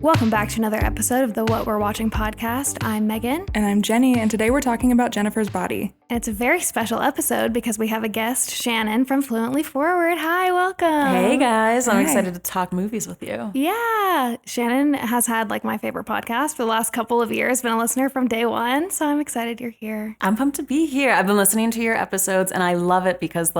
Welcome back to another episode of the What We're Watching podcast. I'm Megan. And I'm Jenny, and today we're talking about Jennifer's Body. And it's a very special episode because we have a guest, Shannon from FluentlyForward. Hi, welcome. Hey guys, I'm Hi. excited to talk movies with you. Yeah, Shannon has had like my favorite podcast for the last couple of years, been a listener from day one, so I'm excited you're here. I'm pumped to be here. I've been listening to your episodes and I love it because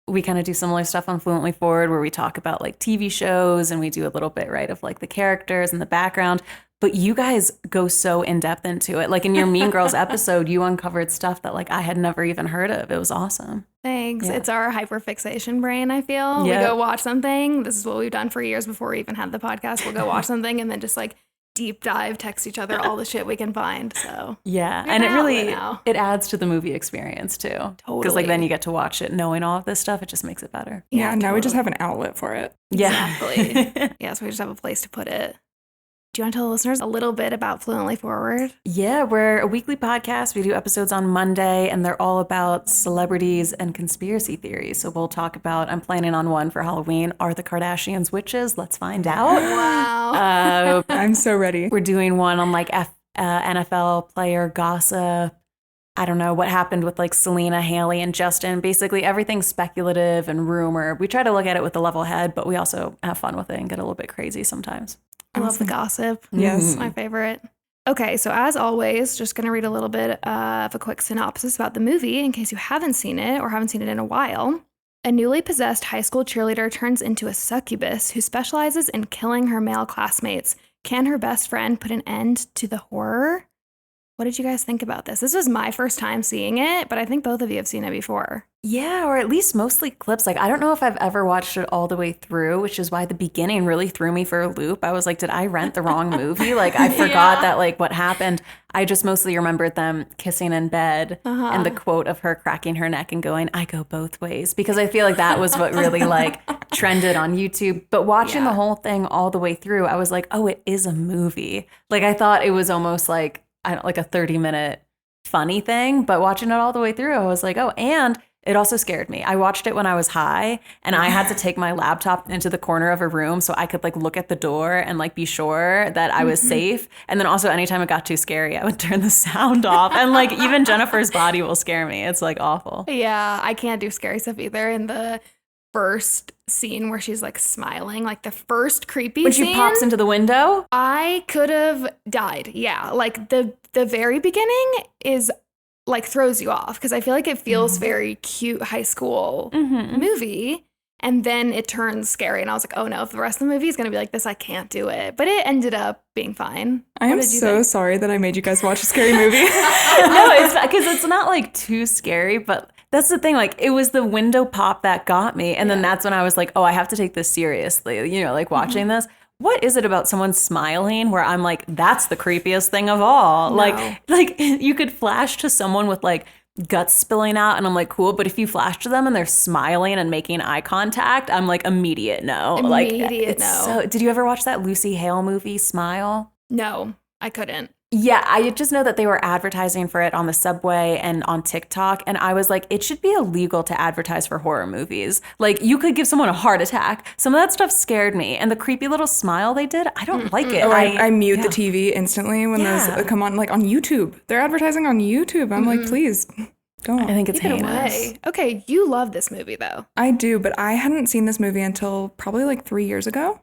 we kind of do similar stuff on Fluently Forward where we talk about like TV shows and we do a little bit, right, of like the characters and the background. But you guys go so in depth into it. Like in your Mean Girls episode, you uncovered stuff that like I had never even heard of. It was awesome. Thanks. Yeah. It's our hyperfixation brain, I feel. Yep. We go watch something. This is what we've done for years before we even had the podcast. We'll go watch something and then just like deep dive, text each other all the shit we can find. So Yeah. You're And it really, now. it adds to the movie experience too. Because Totally. like then you get to watch it knowing all of this stuff. It just makes it better. Yeah, now we just totally. have an outlet for it. Yeah. Exactly. Yeah, so we just have a place to put it. Do you want to tell the listeners a little bit about Fluently Forward? Yeah, we're a weekly podcast. We do episodes on Monday, and they're all about celebrities and conspiracy theories. So we'll talk about, I'm planning on one for Halloween. Are the Kardashians witches? Let's find out. Wow. I'm so ready. We're doing one on like NFL player gossip. I don't know what happened with like Selena, Haley, and Justin. Basically, everything's speculative and rumor. We try to look at it with a level head, but we also have fun with it and get a little bit crazy sometimes. I love the gossip. Yes. It's my favorite. Okay, so as always, just going to read a little bit of a quick synopsis about the movie in case you haven't seen it or haven't seen it in a while. A newly possessed high school cheerleader turns into a succubus who specializes in killing her male classmates. Can her best friend put an end to the horror? What did you guys think about this? This was my first time seeing it, but I think both of you have seen it before. Yeah, or at least mostly clips. Like, I don't know if I've ever watched it all the way through, which is why the beginning really threw me for a loop. I was like, did I rent the wrong movie? Like, I forgot that, like, what happened. I just mostly remembered them kissing in bed and the quote of her cracking her neck and going, I go both ways. Because I feel like that was what really, like, trended on YouTube. But watching the whole thing all the way through, I was like, oh, it is a movie. Like, I thought it was almost like, like a 30-minute funny thing. But watching it all the way through, I was like, oh, and it also scared me. I watched it when I was high and I had to take my laptop into the corner of a room so I could like look at the door and like be sure that I was safe. And then also anytime it got too scary, I would turn the sound off. And like even Jennifer's Body will scare me. It's like awful. Yeah, I can't do scary stuff either. In the first scene where she's like smiling, like the first creepy When scene, she pops into the window. I could have died. Yeah, like the very beginning is like throws you off because I feel like it feels very cute high school movie. And then it turns scary. And I was like, oh no, if the rest of the movie is going to be like this, I can't do it. But it ended up being fine. I am so sorry that I made you guys watch a scary movie. No, it's because it's not like too scary, but that's the thing. Like it was the window pop that got me. And then that's when I was like, oh, I have to take this seriously. You know, like watching this. What is it about someone smiling where I'm like, that's the creepiest thing of all? No. Like you could flash to someone with like guts spilling out and I'm like, cool. But if you flash to them and they're smiling and making eye contact, I'm like, immediate no. Immediate no. So, did you ever watch that Lucy Hale movie, Smile? No, I couldn't. Yeah, I just know that they were advertising for it on the subway and on TikTok. And I was like, it should be illegal to advertise for horror movies. Like, you could give someone a heart attack. Some of that stuff scared me. And the creepy little smile they did, I don't like it. Oh, I mute the TV instantly when those come on, like on YouTube. They're advertising on YouTube. I'm like, please, don't. I think it's Take it heinous. away. Okay, you love this movie though. I do, but I hadn't seen this movie until probably like 3 years ago.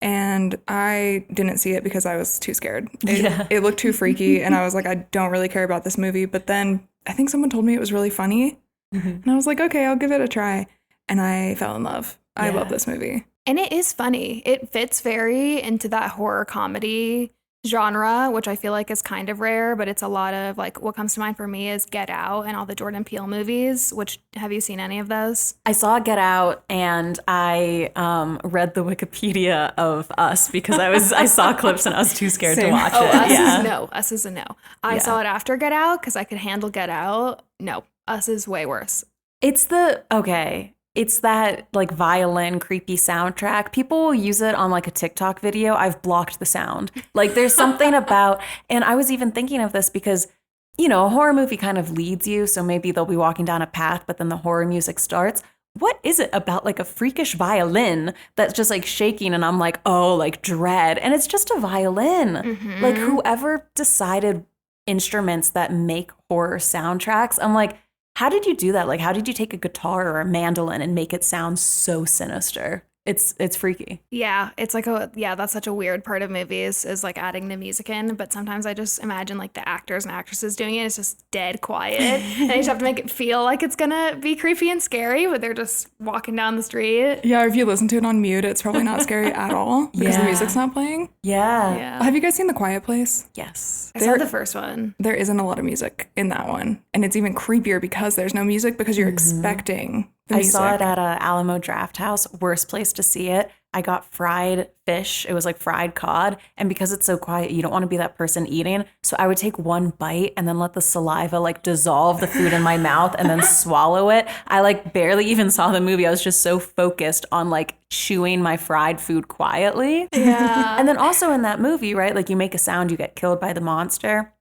And I didn't see it because I was too scared. It looked too freaky. And I was like, I don't really care about this movie. But then I think someone told me it was really funny. And I was like, okay, I'll give it a try. And I fell in love. I love this movie. And it is funny. It fits very into that horror comedy genre, which I feel like is kind of rare, but it's a lot of like what comes to mind for me is Get Out and all the Jordan Peele movies, which have you seen any of those? I saw Get Out and I read the Wikipedia of Us because I saw clips and I was too scared to watch it. Us Yeah. is no. Us is a no. I saw it after Get Out because I could handle Get Out. No, Us is way worse. It's that like violin creepy soundtrack. People will use it on like a TikTok video. I've blocked the sound. Like there's something about, and I was even thinking of this because, you know, a horror movie kind of leads you. So maybe they'll be walking down a path, but then the horror music starts. what is it about like a freakish violin that's just like shaking? And I'm like, oh, like dread. And it's just a violin. Mm-hmm. Like whoever decided instruments that make horror soundtracks, I'm like, how did you do that? Like, how did you take a guitar or a mandolin and make it sound so sinister? It's freaky. Yeah, it's like that's such a weird part of movies is like adding the music in. But sometimes I just imagine like the actors and actresses doing it. It's just dead quiet. And you just have to make it feel like it's gonna be creepy and scary, but they're just walking down the street. Yeah, if you listen to it on mute, it's probably not scary at all because the music's not playing. Yeah. Have you guys seen The Quiet Place? Yes. I saw the first one. There isn't a lot of music in that one. And it's even creepier because there's no music because you're expecting the I music. saw it at Alamo Draft House. Worst place to see it. I got fried fish. It was like fried cod. And because it's so quiet, you don't want to be that person eating. So I would take one bite and then let the saliva like dissolve the food in my mouth and then swallow it. I like barely even saw the movie. I was just so focused on like chewing my fried food quietly. Yeah. And then also in that movie, right? Like you make a sound, you get killed by the monster.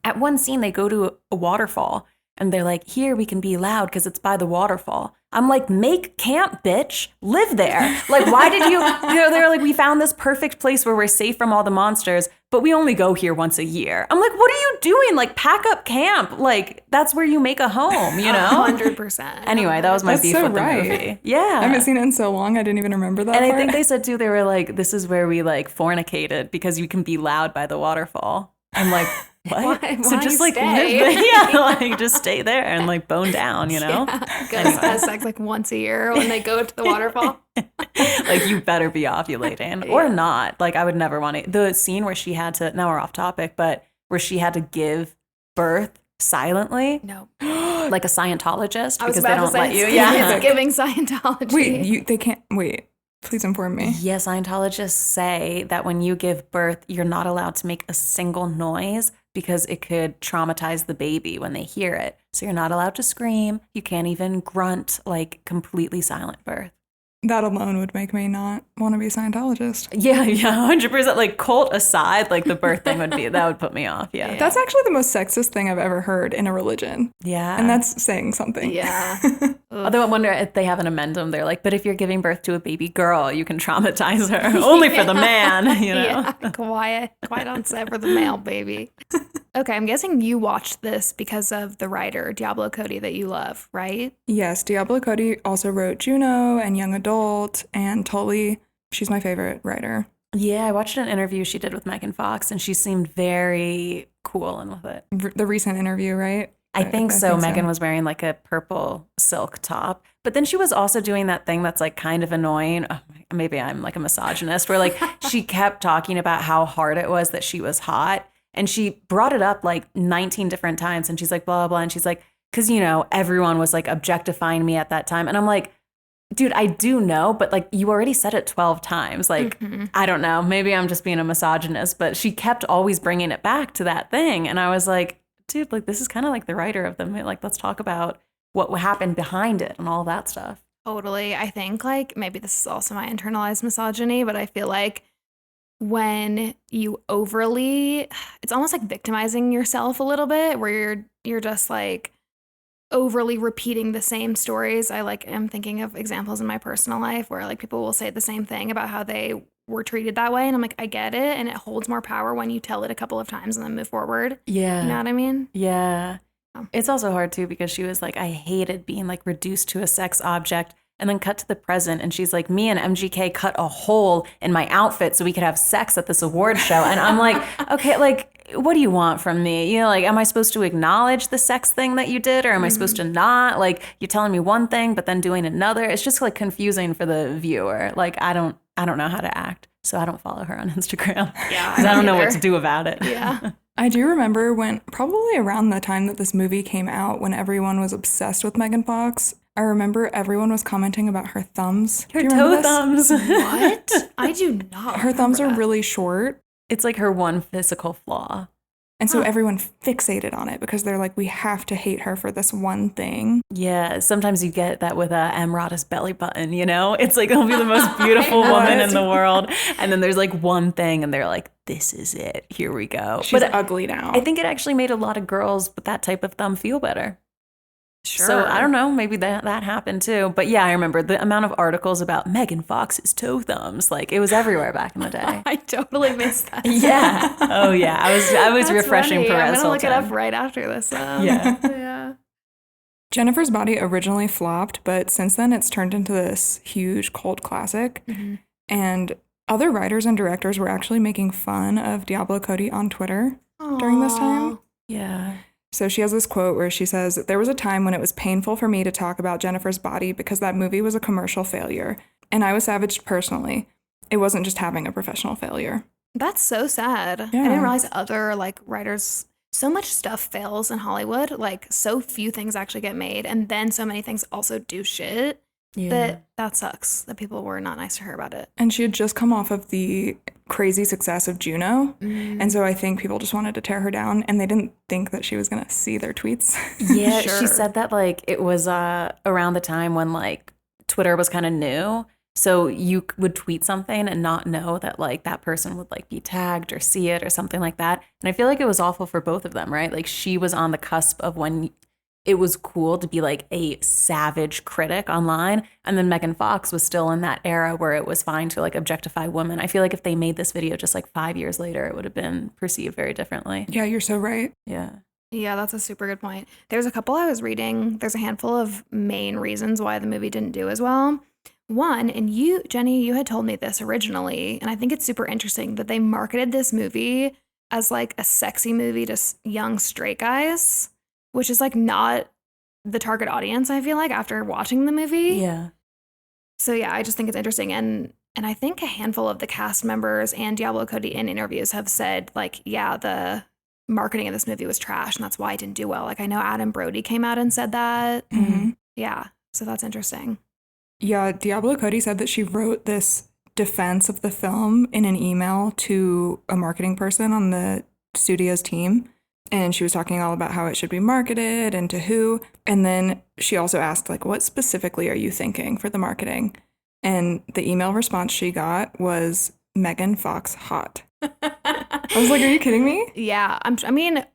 At one scene, they go to a waterfall. And they're like, here we can be loud because it's by the waterfall. I'm like, make camp, bitch. Live there. Like, why did you know, they're like, we found this perfect place where we're safe from all the monsters, but we only go here once a year. I'm like, what are you doing? Like, pack up camp. Like, that's where you make a home, you know? 100%. Anyway, that was my That's beef so with the right. movie. Yeah. I haven't seen it in so long. I didn't even remember that And part. I think they said, too, they were like, this is where we, like, fornicated because you can be loud by the waterfall. I'm like, what? Why So just like stay? live there. Yeah, like just stay there and like bone down, you know? Yeah. Guys has sex like once a year when they go to the waterfall. Like you better be ovulating or not. Like I would never want to. The scene where she had to, now we're off topic, but where she had to give birth silently. No. Like a Scientologist I was because they about to don't say let you. it's Yeah. giving Scientology. Wait, they can't. Wait, please inform me. Yeah, Scientologists say that when you give birth, you're not allowed to make a single noise because it could traumatize the baby when they hear it. So you're not allowed to scream. You can't even grunt, like completely silent birth. That alone would make me not want to be a Scientologist. Yeah, 100%. Like cult aside, like the birth thing that would put me off. Yeah. That's actually the most sexist thing I've ever heard in a religion. Yeah. And that's saying something. Yeah. Although I wonder if they have an amendum. They're like, but if you're giving birth to a baby girl, you can traumatize her. Only for the man, you know? Yeah, quiet on set for the male baby. Okay, I'm guessing you watched this because of the writer, Diablo Cody, that you love, right? Yes, Diablo Cody also wrote Juno and Young Adult and Tully. She's my favorite writer. Yeah, I watched an interview she did with Megan Fox, and she seemed very cool and with it. The recent interview, right? I think so. Megan was wearing like a purple silk top. But then she was also doing that thing that's like kind of annoying. Oh, maybe I'm like a misogynist where like she kept talking about how hard it was that she was hot. And she brought it up like 19 different times. And she's like, blah, blah, blah. And she's like, because, you know, everyone was like objectifying me at that time. And I'm like, dude, I do know, but like you already said it 12 times. Like, I don't know. Maybe I'm just being a misogynist. But she kept always bringing it back to that thing. And I was like, dude, like this is kind of like the writer of them. Like, let's talk about what happened behind it and all that stuff. Totally. I think like maybe this is also my internalized misogyny, but I feel like when you it's almost like victimizing yourself a little bit where you're just like overly repeating the same stories. I like am thinking of examples in my personal life where like people will say the same thing about how they were treated that way. And I'm like, I get it. And it holds more power when you tell it a couple of times and then move forward. Yeah. You know what I mean? Yeah. Oh. It's also hard too because she was like, I hated being like reduced to a sex object. And then cut to the present, and she's like, me and MGK cut a hole in my outfit so we could have sex at this award show. And I'm like, okay, like, what do you want from me? You know, like, am I supposed to acknowledge the sex thing that you did, or am I supposed to not? Like, you're telling me one thing, but then doing another. It's just like confusing for the viewer. Like, I don't know how to act, so I don't follow her on Instagram. Yeah, because I don't know what either. to do about it. Yeah. I do remember when, probably around the time that this movie came out, when everyone was obsessed with Megan Fox, I remember everyone was commenting about her thumbs. Her Do you remember toe this? thumbs. What? I do not. Her thumbs are remember that. really short. It's like her one physical flaw. And so everyone fixated on it because they're like, we have to hate her for this one thing. Yeah, sometimes you get that with Amrata's belly button, you know? It's like, it'll be the most beautiful woman in the world. And then there's like one thing and they're like, this is it. Here we go. She's but ugly now. I think it actually made a lot of girls with that type of thumb feel better. Sure. So I don't know, maybe that happened too. But yeah, I remember the amount of articles about Megan Fox's toe thumbs. Like it was everywhere back in the day. I totally missed that. Yeah. Oh yeah. I was That's refreshing funny. Perez I'm gonna look it Hilton. up right after this. Yeah. Yeah. Jennifer's Body originally flopped, but since then it's turned into this huge cult classic. Mm-hmm. And other writers and directors were actually making fun of Diablo Cody on Twitter during this time. Yeah. So she has this quote where she says, "There was a time when it was painful for me to talk about Jennifer's Body because that movie was a commercial failure. And I was savaged personally. It wasn't just having a professional failure." That's so sad. Yeah. I didn't realize other like writers, so much stuff fails in Hollywood. Like so few things actually get made, and then so many things also do shit. That sucks that people were not nice to her about it. And she had just come off of the crazy success of Juno. And so I think people just wanted to tear her down, and they didn't think that she was going to see their tweets. Yeah, Sure. she said that like it was around the time when like Twitter was kind of new. So you would tweet something and not know that like that person would like be tagged or see it or something like that. And I feel like it was awful for both of them, right? Like she was on the cusp of when it was cool to be like a savage critic online. And then Megan Fox was still in that era where it was fine to like objectify women. I feel like if they made this video just like 5 years later, it would have been perceived very differently. Yeah, you're so right. Yeah. Yeah, that's a super good point. There's a couple I was reading. There's a handful of main reasons why the movie didn't do as well. One, and you, Jenny, you had told me this originally, and I think it's super interesting that they marketed this movie as like a sexy movie to young straight guys, which is like not the target audience, I feel like, after watching the movie. Yeah. So yeah, I just think it's interesting. And I think a handful of the cast members and Diablo Cody in interviews have said like, yeah, the marketing of this movie was trash and that's why it didn't do well. Like I know Adam Brody came out and said that. Mm-hmm. Yeah, so that's interesting. Yeah, Diablo Cody said that she wrote this defense of the film in an email to a marketing person on the studio's team. And she was talking all about how it should be marketed and to who. And then she also asked, like, what specifically are you thinking for the marketing? And the email response she got was Megan Fox hot. I was like, are you kidding me? Yeah, I mean,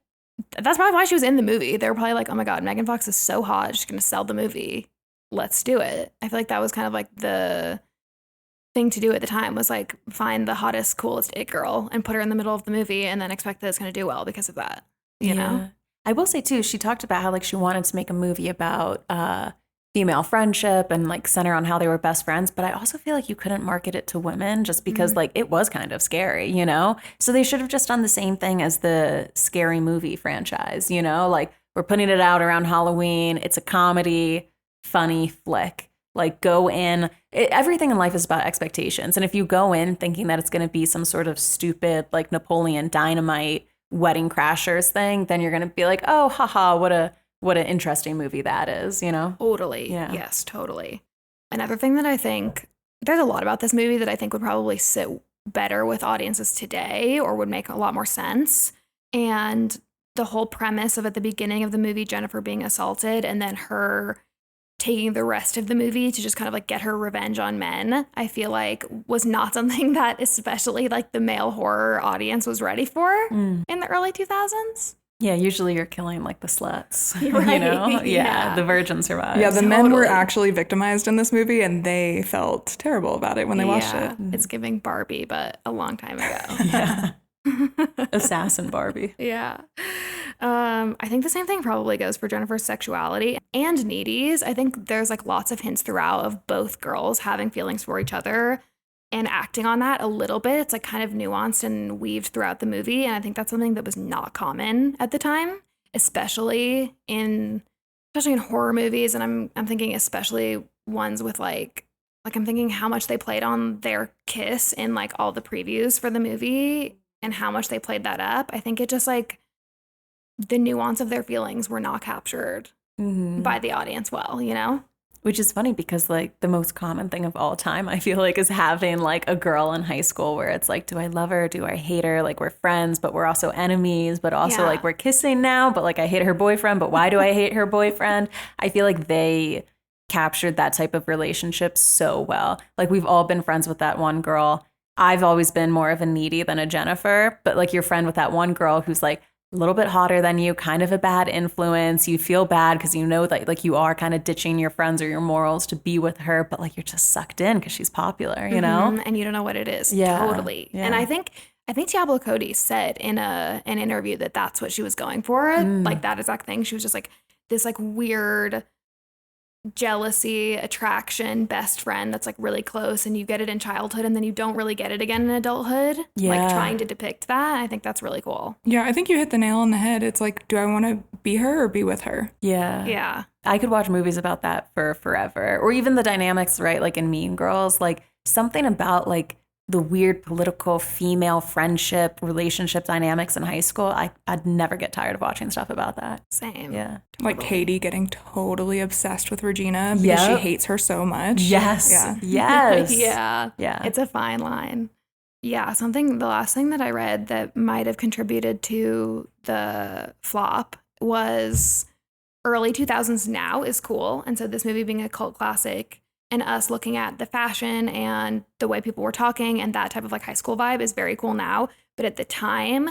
that's probably why she was in the movie. They were probably like, oh my God, Megan Fox is so hot. She's going to sell the movie. Let's do it. I feel like that was kind of like the thing to do at the time was like find the hottest, coolest it girl and put her in the middle of the movie and then expect that it's going to do well because of that. You know? I will say too, she talked about how like she wanted to make a movie about female friendship and like center on how they were best friends. But I also feel like you couldn't market it to women just because like it was kind of scary, you know? So they should have just done the same thing as the Scary Movie franchise, you know? Like we're putting it out around Halloween. It's a comedy, funny flick. Like go in, everything in life is about expectations. And if you go in thinking that it's going to be some sort of stupid like Napoleon Dynamite Wedding Crashers thing, then you're going to be like, oh, haha, what an interesting movie that is, you know? Totally. Yeah. Yes, totally. Another thing that I think, there's a lot about this movie that I think would probably sit better with audiences today or would make a lot more sense. And the whole premise of at the beginning of the movie, Jennifer being assaulted and then her taking the rest of the movie to just kind of like get her revenge on men, I feel like was not something that especially like the male horror audience was ready for in the early 2000s. Yeah, usually you're killing like the sluts, Right. you know? Yeah, Yeah. the virgin survives. Yeah, the men were Totally. actually victimized in this movie, and they felt terrible about it when they watched it. It's giving Barbie, but a long time ago. Yeah. Assassin Barbie. Yeah. I think the same thing probably goes for Jennifer's sexuality and Needy's. I think there's like lots of hints throughout of both girls having feelings for each other and acting on that a little bit. It's like kind of nuanced and weaved throughout the movie. And I think that's something that was not common at the time, especially in horror movies. And I'm thinking especially ones with like I'm thinking how much they played on their kiss in like all the previews for the movie and how much they played that up. I think it just like the nuance of their feelings were not captured by the audience well, you know? Which is funny because like the most common thing of all time, I feel like, is having like a girl in high school where it's like, do I love her? Do I hate her? Like we're friends, but we're also enemies, but also like we're kissing now, but like I hate her boyfriend, but why do I hate her boyfriend? I feel like they captured that type of relationship so well. Like we've all been friends with that one girl. I've always been more of a Needy than a Jennifer, but like you're friend with that one girl who's like a little bit hotter than you, kind of a bad influence. You feel bad because you know that like you are kind of ditching your friends or your morals to be with her, but like you're just sucked in because she's popular, you know? And you don't know what it is. Yeah. Totally. Yeah. And I think Diablo Cody said in an interview that that's what she was going for. Like that exact thing. She was just like this like weird jealousy, attraction, best friend that's like really close, and you get it in childhood and then you don't really get it again in adulthood. Like trying to depict that. I think that's really cool. Yeah, I think you hit the nail on the head. It's like, do I want to be her or be with her? Yeah. Yeah. I could watch movies about that for forever. Or even the dynamics, right? Like in Mean Girls, like something about like the weird political female friendship relationship dynamics in high school. I'd never get tired of watching stuff about that. Same. Yeah. Like Katie getting totally obsessed with Regina because she hates her so much. Yes. Yeah. Yes. Yeah. Yeah. It's a fine line. Yeah. The last thing that I read that might have contributed to the flop was early 2000s now is cool. And so this movie being a cult classic and us looking at the fashion and the way people were talking and that type of like high school vibe is very cool now. But at the time,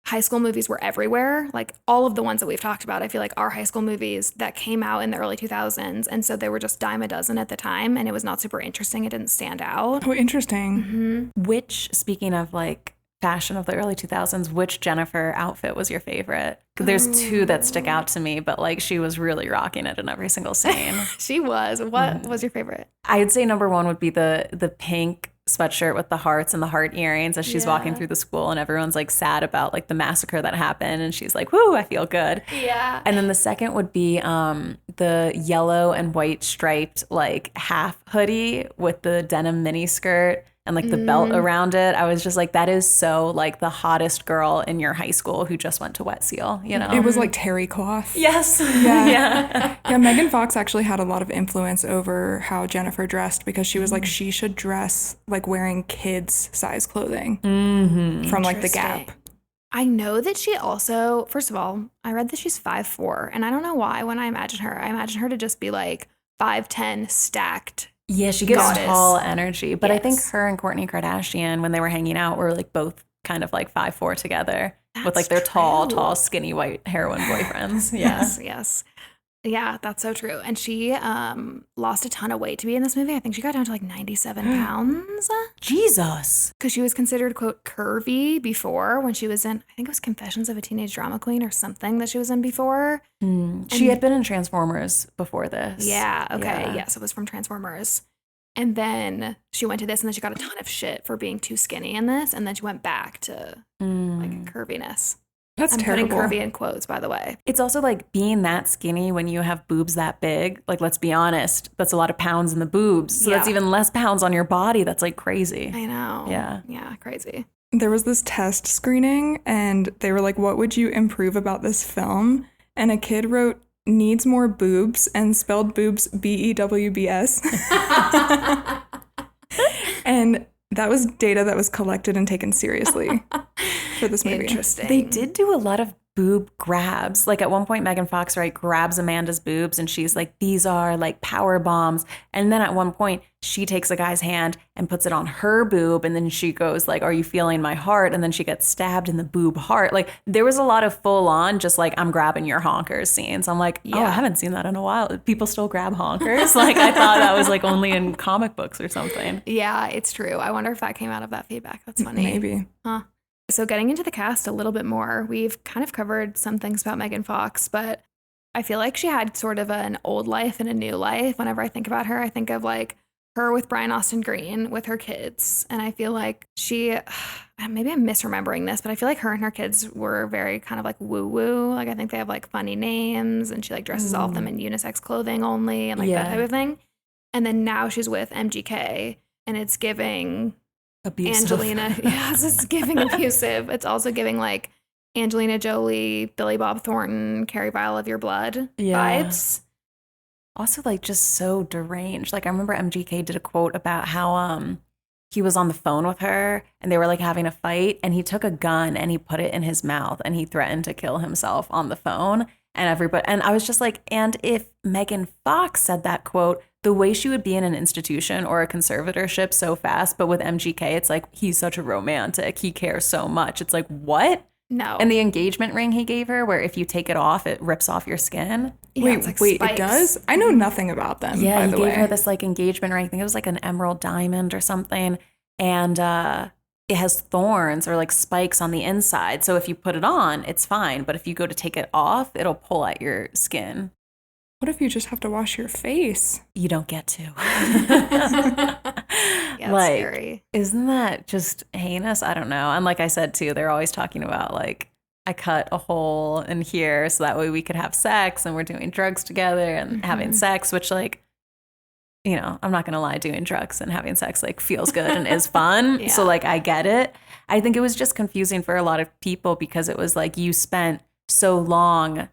high school movies were everywhere. Like all of the ones that we've talked about, I feel like are high school movies that came out in the early 2000s. And so they were just dime a dozen at the time. And it was not super interesting. It didn't stand out. Oh, interesting. Which, speaking of like fashion of the early 2000s, which Jennifer outfit was your favorite? There's two that stick out to me, but like she was really rocking it in every single scene. She was. What was your favorite? I'd say number one would be the pink sweatshirt with the hearts and the heart earrings as she's walking through the school and everyone's like sad about like the massacre that happened and she's like, whoo, I feel good. Yeah. And then the second would be the yellow and white striped like half hoodie with the denim mini skirt and like the belt around it. I was just like, that is so like the hottest girl in your high school who just went to Wet Seal, you know? It was like terry cloth. Yes. Yeah. Yeah, Megan Fox actually had a lot of influence over how Jennifer dressed because she was like, she should dress like wearing kids' size clothing from like the Gap. I know that she also, first of all, I read that she's 5'4", and I don't know why when I imagine her to just be like 5'10", stacked. Yeah, she gives goddess. tall energy. But I think Yes. her and Kourtney Kardashian, when they were hanging out, were like both kind of like 5'4" together with That's like their true. tall, skinny white heroine boyfriends. Yeah. Yes. Yeah, that's so true. And she lost a ton of weight to be in this movie. I think she got down to like 97 pounds Jesus. because she was considered, quote, curvy before when she was in, I think it was Confessions of a Teenage Drama Queen or something that she was in before. She had been in Transformers before this. Yeah, okay. Yeah. Yes, it was from Transformers. And then she went to this and then she got a ton of shit for being too skinny in this. And then she went back to like curviness. That's I'm terrible. putting curvy in quotes, by the way. It's also like being that skinny when you have boobs that big. Like, let's be honest, that's a lot of pounds in the boobs. So that's Yeah. even less pounds on your body. That's like crazy. I know. Yeah. Yeah, crazy. There was this test screening and they were like, what would you improve about this film? And a kid wrote, needs more boobs, and spelled boobs BEWBS. And that was data that was collected and taken seriously for this movie. Interesting. They did do a lot of boob grabs. Like at one point, Megan Fox, right, grabs Amanda's boobs and she's like, these are like power bombs. And then at one point, she takes a guy's hand and puts it on her boob. And then she goes like, are you feeling my heart? And then she gets stabbed in the boob heart. Like there was a lot of full on, just like, I'm grabbing your honkers scenes. I'm like, oh, I haven't seen that in a while. People still grab honkers. Like I thought that was like only in comic books or something. Yeah, it's true. I wonder if that came out of that feedback. That's funny. Maybe. Huh. So getting into the cast a little bit more, we've kind of covered some things about Megan Fox, but I feel like she had sort of an old life and a new life. Whenever I think about her, I think of like her with Brian Austin Green with her kids. And I feel like she, maybe I'm misremembering this, but I feel like her and her kids were very kind of like woo-woo. Like I think they have like funny names and she like dresses all of them in unisex clothing only and like that type of thing. And then now she's with MGK and it's giving Abusive. Angelina. Yes, it's giving abusive. It's also giving like Angelina Jolie, Billy Bob Thornton, Carrie Vial of Your Blood vibes. Also, like, just so deranged. Like, I remember MGK did a quote about how he was on the phone with her and they were like having a fight and he took a gun and he put it in his mouth and he threatened to kill himself on the phone. And I was just like, and if Megan Fox said that quote, the way she would be in an institution or a conservatorship so fast, but with MGK, it's like, he's such a romantic. He cares so much. It's like, what? No. And the engagement ring he gave her, where if you take it off, it rips off your skin. Yeah, wait, it's like wait, spikes. it does? I know nothing about them, Yeah, by he the gave way. her this like engagement ring. I think it was like an emerald diamond or something. And it has thorns or like spikes on the inside. So if you put it on, it's fine. But if you go to take it off, it'll pull at your skin. What if you just have to wash your face? You don't get to. Yeah, like, scary. Isn't that just heinous? I don't know. And like I said too, they're always talking about like, I cut a hole in here so that way we could have sex, and we're doing drugs together and having sex, which like, you know, I'm not going to lie, doing drugs and having sex like feels good and is fun. Yeah. So like I get it. I think it was just confusing for a lot of people because it was like you spent so long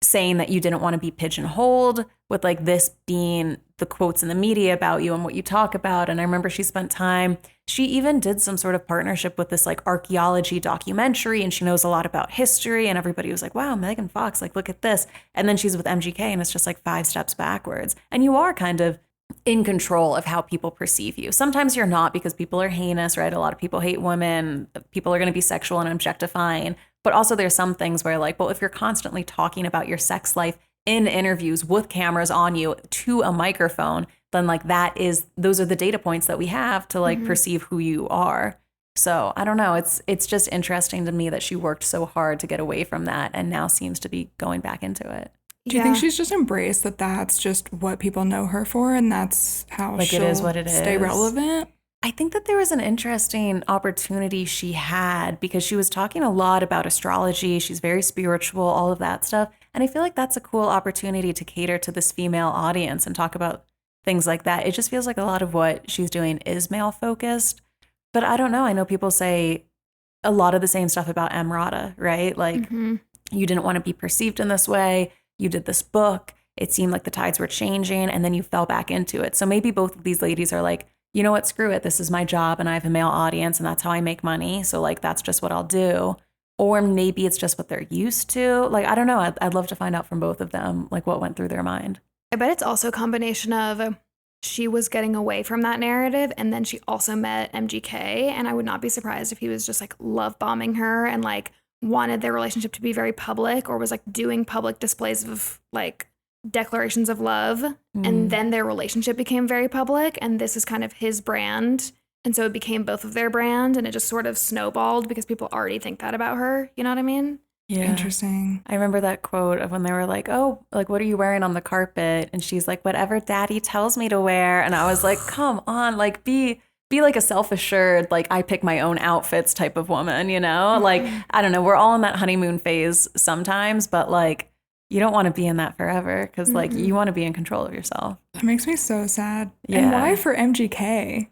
saying that you didn't want to be pigeonholed, with like this being the quotes in the media about you and what you talk about. And I remember she spent time, she even did some sort of partnership with this like archaeology documentary, and she knows a lot about history, and everybody was like, wow, Megan Fox, like look at this. And then she's with MGK and it's just like 5 steps backwards. And you are kind of in control of how people perceive you. Sometimes you're not, because people are heinous, right? A lot of people hate women. People are going to be sexual and objectifying. But also there's some things where like, well, if you're constantly talking about your sex life in interviews with cameras on you to a microphone, then like those are the data points that we have to like perceive who you are. So I don't know. It's just interesting to me that she worked so hard to get away from that and now seems to be going back into it. Do you think she's just embraced that that's just what people know her for, and that's how Like she'll it is what it stay is. relevant? I think that there was an interesting opportunity she had because she was talking a lot about astrology. She's very spiritual, all of that stuff. And I feel like that's a cool opportunity to cater to this female audience and talk about things like that. It just feels like a lot of what she's doing is male focused. But I don't know. I know people say a lot of the same stuff about Emrata, right? Like you didn't want to be perceived in this way. You did this book. It seemed like the tides were changing, and then you fell back into it. So maybe both of these ladies are like, you know what, screw it. This is my job and I have a male audience and that's how I make money. So like, that's just what I'll do. Or maybe it's just what they're used to. Like, I don't know. I'd love to find out from both of them, like what went through their mind. I bet it's also a combination of she was getting away from that narrative, and then she also met MGK, and I would not be surprised if he was just like love bombing her and like wanted their relationship to be very public, or was like doing public displays of like declarations of love, and then their relationship became very public, and this is kind of his brand, and so it became both of their brand, and it just sort of snowballed because people already think that about her. You know what I mean? Yeah. Interesting. I remember that quote of when they were like, oh, like, what are you wearing on the carpet? And she's like, whatever daddy tells me to wear. And I was like, come on, like be like a self-assured, like I pick my own outfits type of woman, you know? Like, I don't know. We're all in that honeymoon phase sometimes, but like, you don't want to be in that forever because like you want to be in control of yourself. That makes me so sad. Yeah. And why for MGK?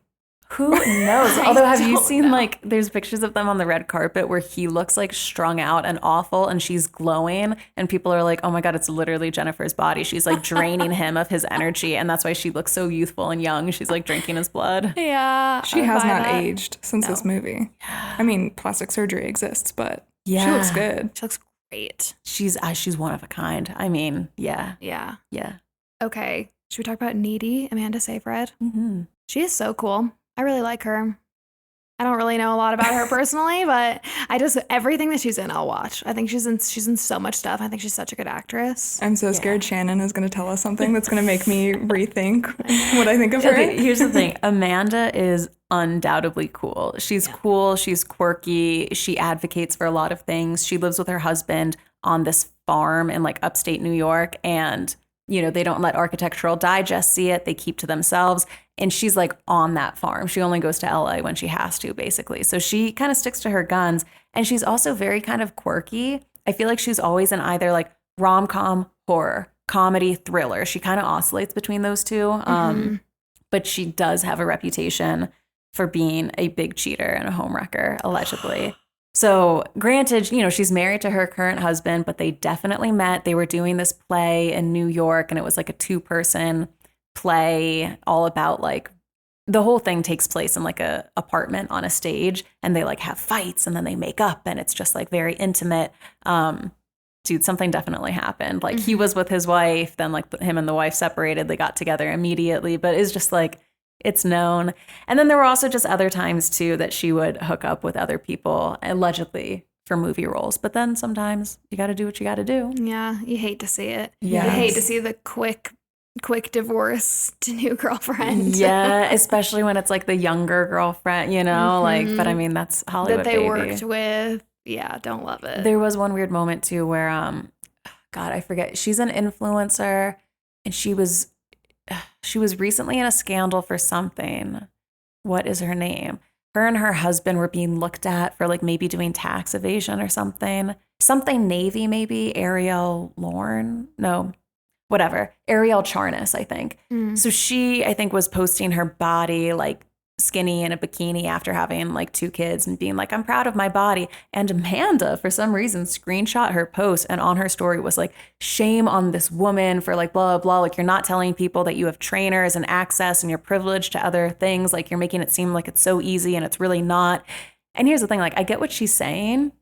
Who knows? Although, have you seen like there's pictures of them on the red carpet where he looks like strung out and awful and she's glowing and people are like, oh my God, it's literally Jennifer's body. She's like draining him of his energy. And that's why she looks so youthful and young. She's like drinking his blood. Yeah. She has not aged since this movie. I mean, plastic surgery exists, but she looks good. She looks great. She's one of a kind. I mean, yeah. Yeah. Yeah. Okay. Should we talk about Needy, Amanda Seyfried? Mm-hmm. She is so cool. I really like her. I don't really know a lot about her personally, but everything that she's in, I'll watch. I think she's in so much stuff. I think she's such a good actress. I'm so scared Shannon is going to tell us something that's going to make me rethink what I think of her. Okay, here's the thing. Amanda is undoubtedly cool. She's cool. She's quirky. She advocates for a lot of things. She lives with her husband on this farm in like upstate New York, and you know, they don't let Architectural Digest see it. They keep to themselves. And she's like on that farm. She only goes to LA when she has to, basically. So she kind of sticks to her guns. And she's also very kind of quirky. I feel like she's always in either like rom-com, horror, comedy, thriller. She kind of oscillates between those two. But she does have a reputation for being a big cheater and a homewrecker, allegedly. So granted, you know, she's married to her current husband, but they definitely met. They were doing this play in New York, and it was like a 2-person play all about like the whole thing takes place in like a apartment on a stage, and they like have fights and then they make up, and it's just like very intimate. Dude, something definitely happened. Like he was with his wife, then like him and the wife separated. They got together immediately, but it's just like, it's known. And then there were also just other times too that she would hook up with other people, allegedly for movie roles. But then sometimes you got to do what you got to do. Yeah, you hate to see it. Yes. You hate to see the quick divorce to new girlfriend. Yeah, especially when it's like the younger girlfriend, you know, like, but I mean, that's Hollywood, that they baby. worked with. Yeah, don't love it. There was one weird moment too where, God, I forget. She's an influencer and she was recently in a scandal for something. What is her name? Her and her husband were being looked at for like maybe doing tax evasion or something. Something Navy, maybe. Ariel Lorne? No, whatever. Ariel Charnas, I think. So she, I think, was posting her body like skinny in a bikini after having like 2 kids and being like, I'm proud of my body. And Amanda, for some reason, screenshot her post and on her story was like, shame on this woman for like blah, blah, blah. Like, you're not telling people that you have trainers and access and you're privileged to other things. Like, you're making it seem like it's so easy and it's really not. And here's the thing, like, I get what she's saying,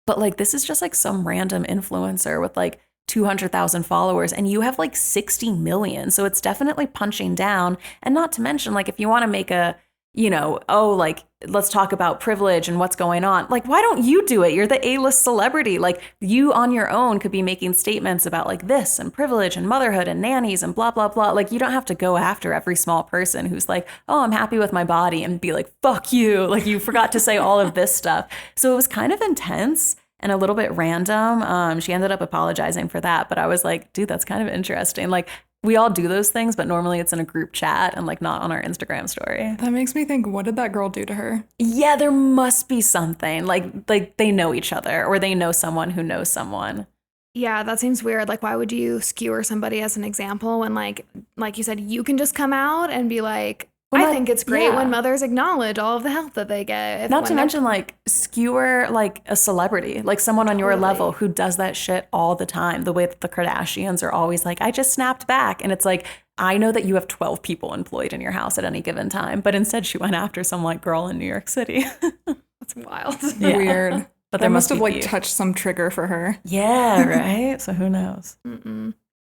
but like, this is just like some random influencer with like 200,000 followers and you have like 60 million. So it's definitely punching down. And not to mention, like, if you want to make a, you know, oh, like, let's talk about privilege and what's going on. Like, why don't you do it? You're the A-list celebrity. Like, you on your own could be making statements about like this and privilege and motherhood and nannies and blah, blah, blah. Like, you don't have to go after every small person who's like, oh, I'm happy with my body and be like, fuck you. Like, you forgot to say all of this stuff. So it was kind of intense and a little bit random. She ended up apologizing for that. But I was like, dude, that's kind of interesting. Like, we all do those things, but normally it's in a group chat and like not on our Instagram story. That makes me think, what did that girl do to her? Yeah, there must be something. Like they know each other or they know someone who knows someone. Yeah, that seems weird. Like, why would you skewer somebody as an example when like you said, you can just come out and be like, I think it's great when mothers acknowledge all of the help that they get. Not to mention, like, skewer, like, a celebrity, like someone on your level who does that shit all the time. The way that the Kardashians are always like, I just snapped back. And it's like, I know that you have 12 people employed in your house at any given time. But instead, she went after some, like, girl in New York City. That's wild. Yeah. Weird. But that must have, like, touched some trigger for her. Yeah, right? So who knows?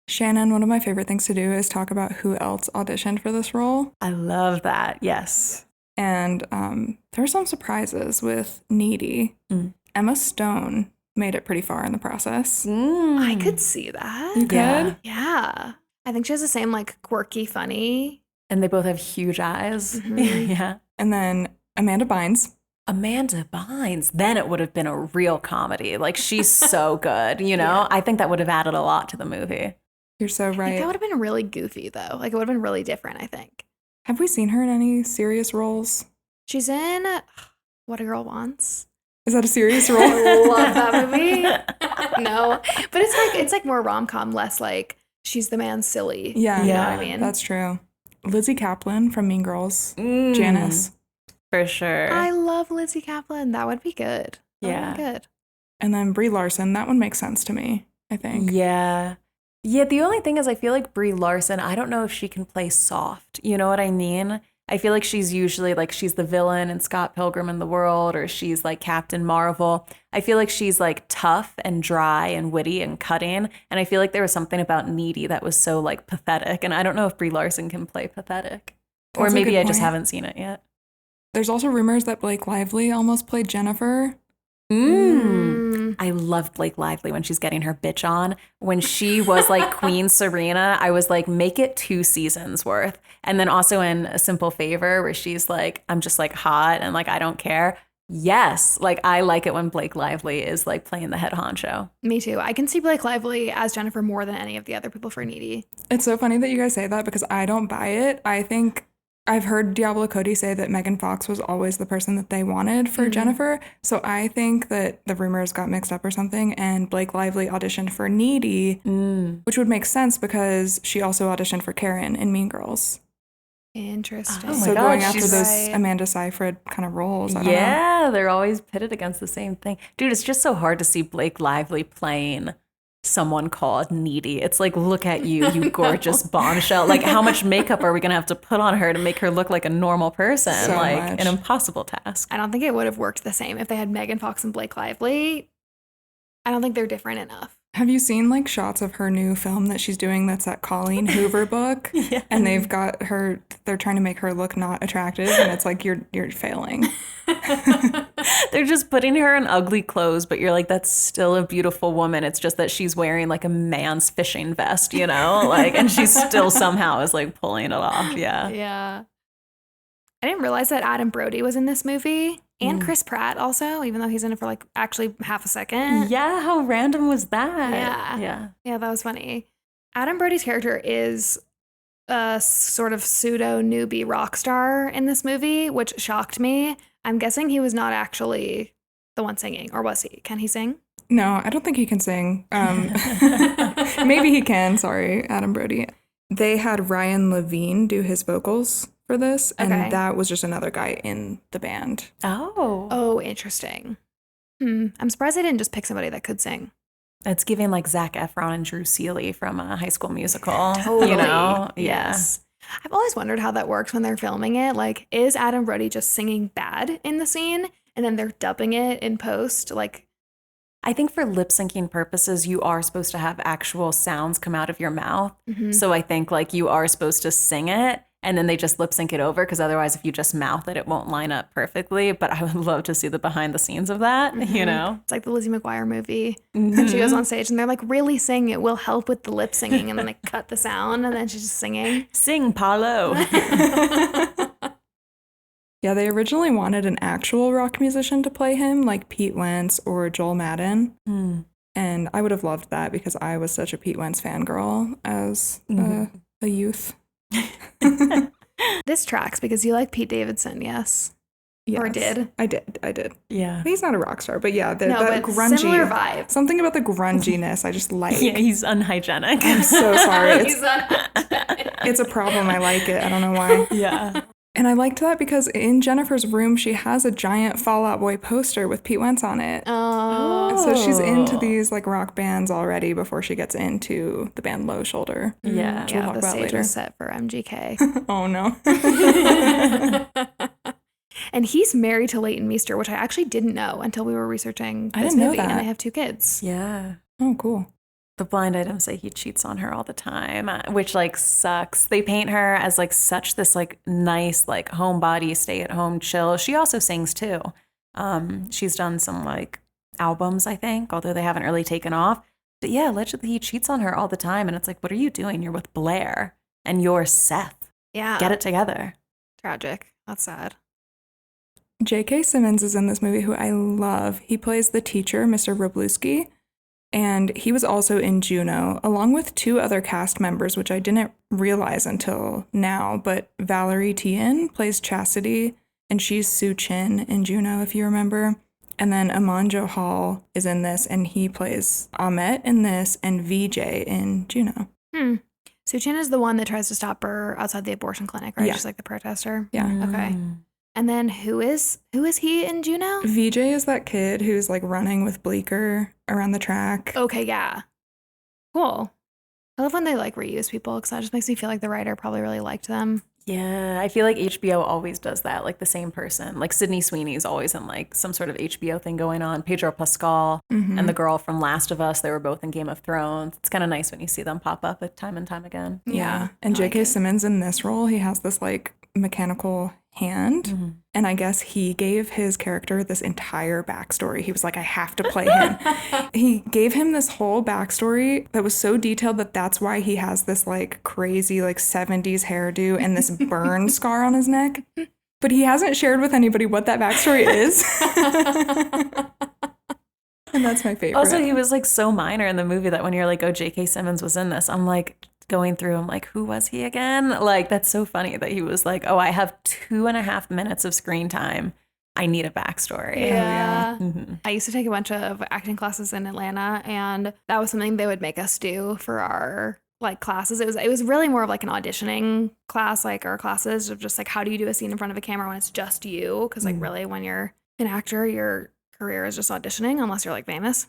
Shannon, one of my favorite things to do is talk about who else auditioned for this role. I love that. Yes. And there were some surprises with Needy. Emma Stone made it pretty far in the process. I could see that. You could? Yeah. I think she has the same like quirky, funny. And they both have huge eyes. Yeah. And then Amanda Bynes. Then it would have been a real comedy. Like, she's so good, you know? I think that would have added a lot to the movie. You're so right. I think that would have been really goofy, though. Like, it would have been really different, I think. Have we seen her in any serious roles? She's in What a Girl Wants. Is that a serious role? I love that movie. No. But it's like more rom-com, less like she's the man silly. Yeah. You know what I mean? That's true. Lizzie Kaplan from Mean Girls. Janice. For sure. I love Lizzie Kaplan. That would be good. That would be good. And then Brie Larson. That one makes sense to me, I think. Yeah. Yeah, the only thing is I feel like Brie Larson, I don't know if she can play soft. You know what I mean? I feel like she's usually like she's the villain in Scott Pilgrim in the World, or she's like Captain Marvel. I feel like she's like tough and dry and witty and cutting. And I feel like there was something about Needy that was so like pathetic. And I don't know if Brie Larson can play pathetic. Or maybe I just haven't seen it yet. There's also rumors that Blake Lively almost played Jennifer. I love Blake Lively when she's getting her bitch on. When she was like Queen Serena, I was like, make it 2 seasons worth. And then also in A Simple Favor, where she's like, I'm just like hot and like I don't care. Yes, like I like it when Blake Lively is like playing the head honcho. Me too. I can see Blake Lively as Jennifer more than any of the other people for Needy. It's so funny that you guys say that because I don't buy it. I think I've heard Diablo Cody say that Megan Fox was always the person that they wanted for Jennifer. So I think that the rumors got mixed up or something and Blake Lively auditioned for Needy, which would make sense because she also auditioned for Karen in Mean Girls. Interesting. Oh my God, going after those Amanda Seyfried kind of roles. I don't know. They're always pitted against the same thing. Dude, it's just so hard to see Blake Lively playing someone called Needy. It's like, look at you, you gorgeous bombshell. Like, how much makeup are we going to have to put on her to make her look like a normal person? So like, much. an impossible task. I don't think it would have worked the same if they had Megan Fox and Blake Lively. I don't think they're different enough. Have you seen like shots of her new film that she's doing that's that Colleen Hoover book? Yeah. And they've got her, they're trying to make her look not attractive and it's like you're failing. They're just putting her in ugly clothes, but you're like, that's still a beautiful woman. It's just that she's wearing like a man's fishing vest, you know, like, and she still somehow is like pulling it off. Yeah. Yeah. I didn't realize that Adam Brody was in this movie and Chris Pratt also, even though he's in it for like actually half a second. Yeah. How random was that? Yeah. Yeah. Yeah, that was funny. Adam Brody's character is a sort of pseudo newbie rock star in this movie, which shocked me. I'm guessing he was not actually the one singing, or was he? Can he sing? No, I don't think he can sing. Maybe he can. Sorry, Adam Brody. They had Ryan Levine do his vocals for this, and that was just another guy in the band. Oh, interesting. I'm surprised they didn't just pick somebody that could sing. It's giving like Zac Efron and Drew Seeley from High School Musical. Totally. You know? Yes. I've always wondered how that works when they're filming it. Like, is Adam Brody just singing bad in the scene and then they're dubbing it in post? Like, I think for lip syncing purposes, you are supposed to have actual sounds come out of your mouth. So I think like you are supposed to sing it and then they just lip sync it over, because otherwise if you just mouth it, it won't line up perfectly. But I would love to see the behind the scenes of that, you know? It's like the Lizzie McGuire movie. She goes on stage and they're like, really sing, it will help with the lip singing. And then they cut the sound and then she's just singing. Sing, Paulo. Yeah, they originally wanted an actual rock musician to play him, like Pete Wentz or Joel Madden. And I would have loved that because I was such a Pete Wentz fangirl as a youth. This tracks because you like Pete Davidson, yes? Or did? I did. Yeah. He's not a rock star, but yeah, that but grungy similar vibe. Something about the grunginess I just like. Yeah, he's unhygienic. I'm so sorry. He's It's a problem. I like it. I don't know why. Yeah. And I liked that because in Jennifer's room, she has a giant Fall Out Boy poster with Pete Wentz on it. Oh. So she's into these like rock bands already before she gets into the band Low Shoulder. Yeah. Which we'll talk the about stage later. was set for MGK. Oh no. And he's married to Leighton Meester, which I actually didn't know until we were researching this didn't know movie. And that. they have 2 kids. Yeah. Oh, cool. The blind items say he cheats on her all the time, which like sucks. They paint her as like such this like nice like homebody, stay at home, chill. She also sings too. She's done some like albums, I think, although they haven't really taken off. But yeah, allegedly he cheats on her all the time, and it's like, what are you doing? You're with Blair, and you're Seth. Yeah. Get it together. Tragic. That's sad. J.K. Simmons is in this movie, who I love. He plays the teacher, Mr. Wroblewski. And he was also in Juno, along with 2 other cast members, which I didn't realize until now. But Valerie Tien plays Chastity, and she's Sue Chin in Juno, if you remember. And then Aman Johal is in this, and he plays Ahmet in this and VJ in Juno. Sue Chin is the one that tries to stop her outside the abortion clinic, right? Yeah. She's like the protester. Yeah. Okay. And then who is he in Juno? VJ is that kid who's like running with Bleecker around the track. Okay, yeah. Cool. I love when they like reuse people because that just makes me feel like the writer probably really liked them. Yeah, I feel like HBO always does that, like the same person. Like Sydney Sweeney's always in like some sort of HBO thing going on. Pedro Pascal and the girl from Last of Us, they were both in Game of Thrones. It's kind of nice when you see them pop up time and time again. Yeah. And J.K. Simmons in this role, he has this like mechanical hand. And I guess he gave his character this entire backstory. He was like, I have to play him. He gave him this whole backstory that was so detailed that that's why he has this like crazy like 70s hairdo and this burn scar on his neck. But he hasn't shared with anybody what that backstory is. And that's my favorite. Also, he was like so minor in the movie that when you're like, oh, J.K. Simmons was in this, I'm like going through, I'm like, who was he again? Like, that's so funny that he was like, oh, I have 2.5 minutes of screen time. I need a backstory. Yeah. I used to take a bunch of acting classes in Atlanta, and that was something they would make us do for our like classes. It was really more of like an auditioning class, like our classes of just like, how do you do a scene in front of a camera when it's just you? Because like really when you're an actor, your career is just auditioning unless you're like famous.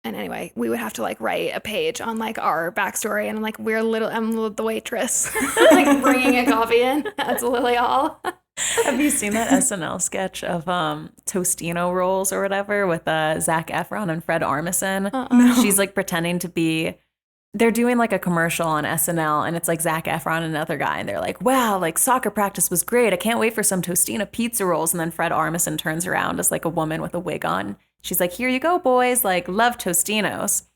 And anyway, we would have to like write a page on like our backstory, and I'm like, I'm the waitress, like bringing a coffee in. That's literally all. Have you seen that SNL sketch of Tostino rolls or whatever with Zac Efron and Fred Armisen? No. She's like pretending to be They're doing like a commercial on SNL and it's like Zac Efron and another guy. And they're like, wow, like soccer practice was great. I can't wait for some Tostina pizza rolls. And then Fred Armisen turns around as like a woman with a wig on. She's like, here you go, boys. Like, love Tostinos.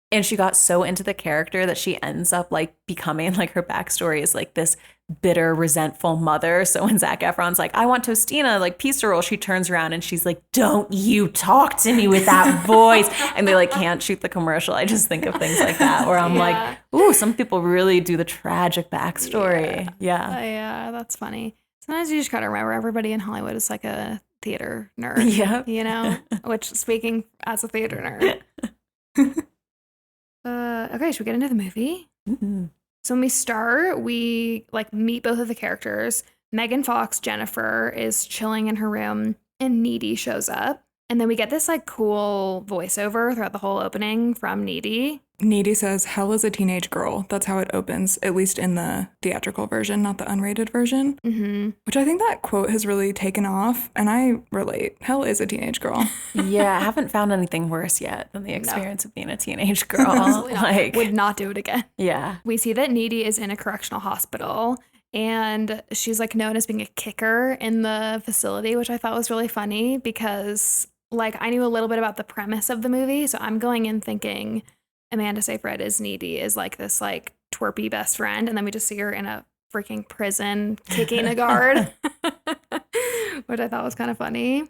And she got so into the character that she ends up like becoming like her backstory is like this bitter, resentful mother. So when Zac Efron's like, I want Tostina, like pizza roll, she turns around and she's like, don't you talk to me with that voice. And they like can't shoot the commercial. I just think of things like that where I'm like, ooh, some people really do the tragic backstory. Yeah. Yeah, that's funny. Sometimes you just gotta remember everybody in Hollywood is like a theater nerd. Yeah. You know? Which, speaking as a theater nerd. Okay, should we get into the movie? Mm-hmm. So when we start, we like meet both of the characters. Megan Fox, Jennifer, is chilling in her room and Needy shows up. And then we get this like cool voiceover throughout the whole opening from Needy. Needy says, hell is a teenage girl. That's how it opens, at least in the theatrical version, not the unrated version. Mm-hmm. Which I think that quote has really taken off, and I relate. Hell is a teenage girl. Yeah, I haven't found anything worse yet than the experience of being a teenage girl. Like, would not do it again. Yeah. We see that Needy is in a correctional hospital and she's like known as being a kicker in the facility, which I thought was really funny because like I knew a little bit about the premise of the movie. So I'm going in thinking Amanda Seyfried as Needy is like this like twerpy best friend. And then we just see her in a freaking prison kicking a guard, which I thought was kind of funny.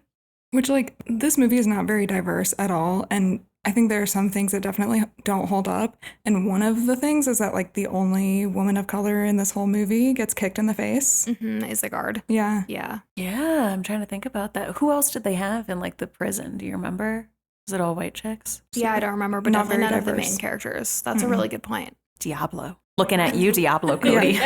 Which, like, this movie is not very diverse at all. And I think there are some things that definitely don't hold up. And one of the things is that, like, the only woman of color in this whole movie gets kicked in the face. Mm-hmm, is the guard. Yeah. Yeah. Yeah, I'm trying to think about that. Who else did they have in, like, the prison? Do you remember? Was it all white chicks? Yeah, I don't remember, but Not definitely very none of the diverse. main characters. That's a really good point. Diablo. Looking at you, Diablo Cody.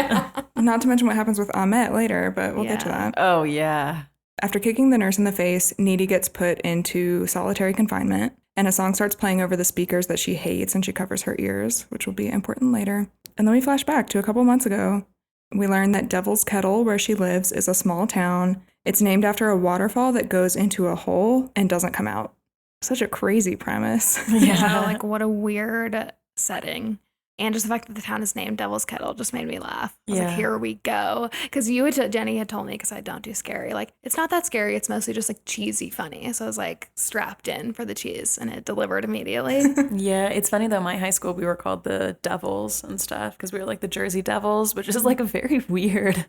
Not to mention what happens with Ahmet later, but we'll get to that. Oh, yeah. After kicking the nurse in the face, Needy gets put into solitary confinement, and a song starts playing over the speakers that she hates, and she covers her ears, which will be important later. And then we flash back to a couple months ago. We learn that Devil's Kettle, where she lives, is a small town. It's named after a waterfall that goes into a hole and doesn't come out. Such a crazy premise. Yeah, like what a weird setting. And just the fact that the town is named Devil's Kettle just made me laugh. I was like, here we go. Because Jenny had told me, because I don't do scary, like, it's not that scary. It's mostly just like cheesy funny. So I was like strapped in for the cheese and it delivered immediately. Yeah, it's funny though. My high school, we were called the Devils and stuff because we were like the Jersey Devils, which is like a very weird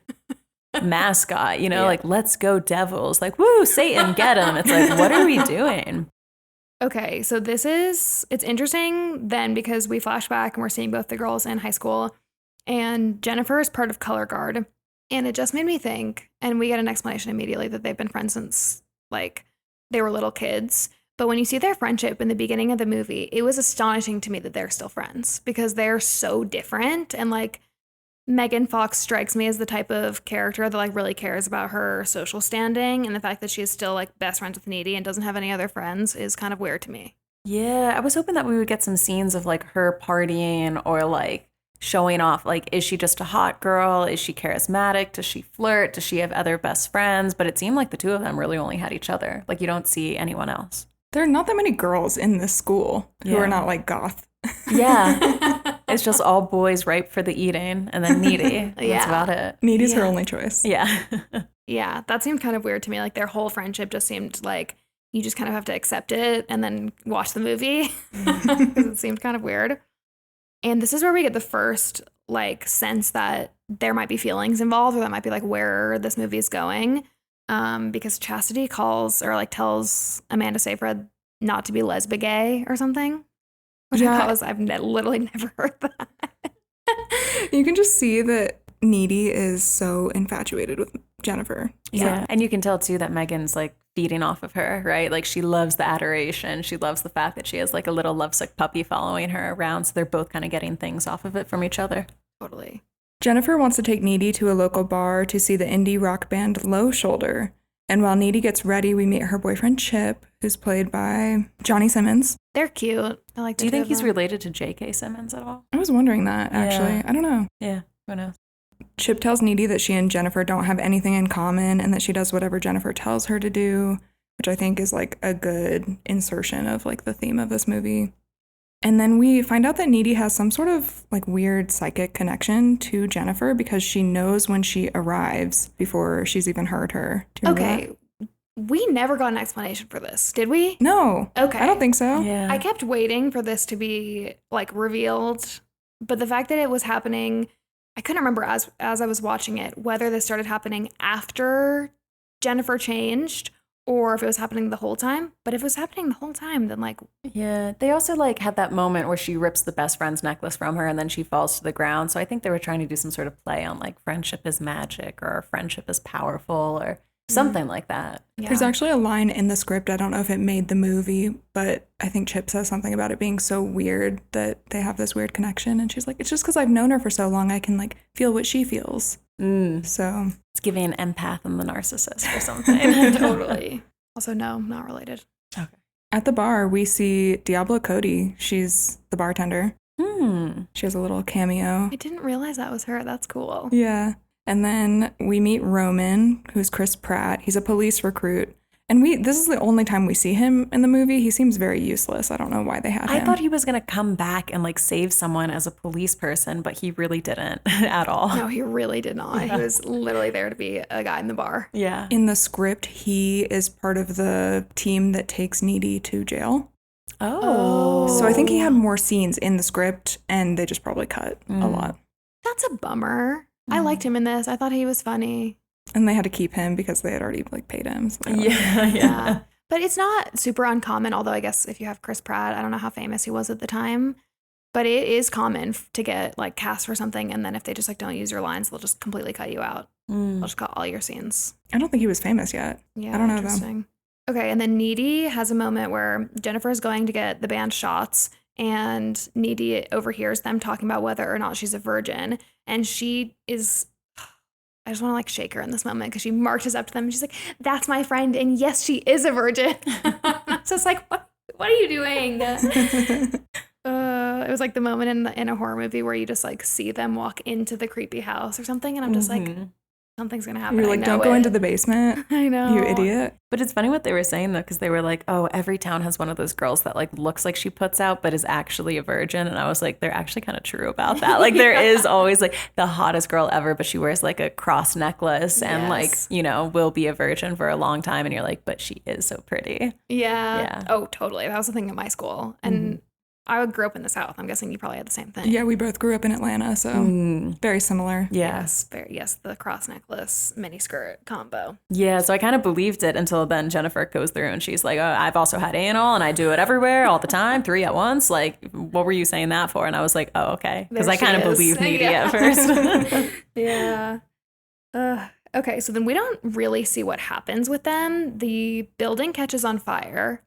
mascot, you know, like, let's go Devils. Like, woo, Satan, get him. It's like, what are we doing? Okay, so it's interesting then because we flash back and we're seeing both the girls in high school and Jennifer is part of Color Guard. And it just made me think, and we get an explanation immediately that they've been friends since like they were little kids. But when you see their friendship in the beginning of the movie, it was astonishing to me that they're still friends because they're so different. And like Megan Fox strikes me as the type of character that like really cares about her social standing, and the fact that she's still like best friends with Needy and doesn't have any other friends is kind of weird to me. Yeah, I was hoping that we would get some scenes of like her partying or like showing off. Like, is she just a hot girl? Is she charismatic? Does she flirt? Does she have other best friends? But it seemed like the two of them really only had each other. Like, you don't see anyone else. There are not that many girls in this school who are not like goth. Yeah. It's just all boys ripe for the eating and then Needy. That's about it. Needy's her only choice. Yeah. Yeah, that seemed kind of weird to me. Like their whole friendship just seemed like you just kind of have to accept it and then watch the movie because it seemed kind of weird. And this is where we get the first like sense that there might be feelings involved, or that might be like where this movie is going. Because Chastity calls or like tells Amanda Seyfried not to be lesbian or something. Which I thought was, literally never heard that. You can just see that Needy is so infatuated with Jennifer. Yeah. And you can tell too that Megan's like feeding off of her, right? Like she loves the adoration. She loves the fact that she has like a little lovesick puppy following her around. So they're both kind of getting things off of it from each other. Totally. Jennifer wants to take Needy to a local bar to see the indie rock band Low Shoulder. And while Needy gets ready, we meet her boyfriend Chip, who's played by Johnny Simmons. They're cute. I like. Do you think he's related to J.K. Simmons at all? I was wondering that, actually. Yeah. I don't know. Yeah, who knows? Chip tells Needy that she and Jennifer don't have anything in common and that she does whatever Jennifer tells her to do, which I think is like a good insertion of like the theme of this movie. And then we find out that Needy has some sort of like weird psychic connection to Jennifer because she knows when she arrives before she's even heard her. Do you remember that? We never got an explanation for this, did we? No. Okay. I don't think so. Yeah. I kept waiting for this to be like revealed, but the fact that it was happening, I couldn't remember as I was watching it whether this started happening after Jennifer changed or if it was happening the whole time. But if it was happening the whole time, then like, Yeah. They also like had that moment where she rips the best friend's necklace from her and then she falls to the ground. So I think they were trying to do some sort of play on like friendship is magic or friendship is powerful or something like that. yeah. There's actually a line in the script. I don't know if it made the movie, but I think Chip says something about it being so weird that they have this weird connection. And she's like, it's just because I've known her for so long, I can like feel what she feels. So It's giving an empath and the narcissist or something. Totally. Also, no, not related. Okay. at the bar, we see Diablo Cody. She's the bartender. She has a little cameo. I didn't realize that was her. That's cool. Yeah. And then we meet Roman, who's Chris Pratt. He's a police recruit. And this is the only time we see him in the movie. He seems very useless. I don't know why they had him. I thought he was going to come back and like save someone as a police person, but he really didn't at all. No, he really did not. He was literally there to be a guy in the bar. Yeah. In the script, he is part of the team that takes Needy to jail. Oh. So I think he had more scenes in the script, and they just probably cut a lot. That's a bummer. I liked him in this. I thought he was funny. And they had to keep him because they had already like paid him. So Yeah. But it's not super uncommon, although I guess if you have Chris Pratt, I don't know how famous he was at the time, but it is common to get like cast for something, and then if they just like don't use your lines, they'll just completely cut you out. They'll just cut all your scenes. I don't think he was famous yet. Yeah, I don't know though. interesting. Okay, and then Needy has a moment where Jennifer is going to get the band shots, and Needy overhears them talking about whether or not she's a virgin, and she is. I just want to like shake her in this moment because she marches up to them and she's like, "That's my friend, and yes, she is a virgin." So it's like, what are you doing? It was like the moment in a horror movie where you just like see them walk into the creepy house or something, and I'm just like, something's gonna happen. You're like, don't go into the basement. I know, You idiot. But it's funny what they were saying though, because they were like, oh, every town has one of those girls that like looks like she puts out, but is actually a virgin. And I was like, they're actually kind of true about that. Like there is always like the hottest girl ever, but she wears like a cross necklace and like, you know, will be a virgin for a long time. And you're like, but she is so pretty. Yeah. Oh, totally. That was the thing at my school. And I grew up in the South. I'm guessing you probably had the same thing. Yeah, we both grew up in Atlanta, so very similar. Yeah. Yes, the cross necklace mini skirt combo. Yeah, so I kind of believed it until then Jennifer goes through and she's like, oh, I've also had anal and I do it everywhere all the time, 3 at once. Like, what were you saying that for? And I was like, oh, okay. Because I kind of believed Needy at first. Yeah. Okay, so then we don't really see what happens with them. The building catches on fire.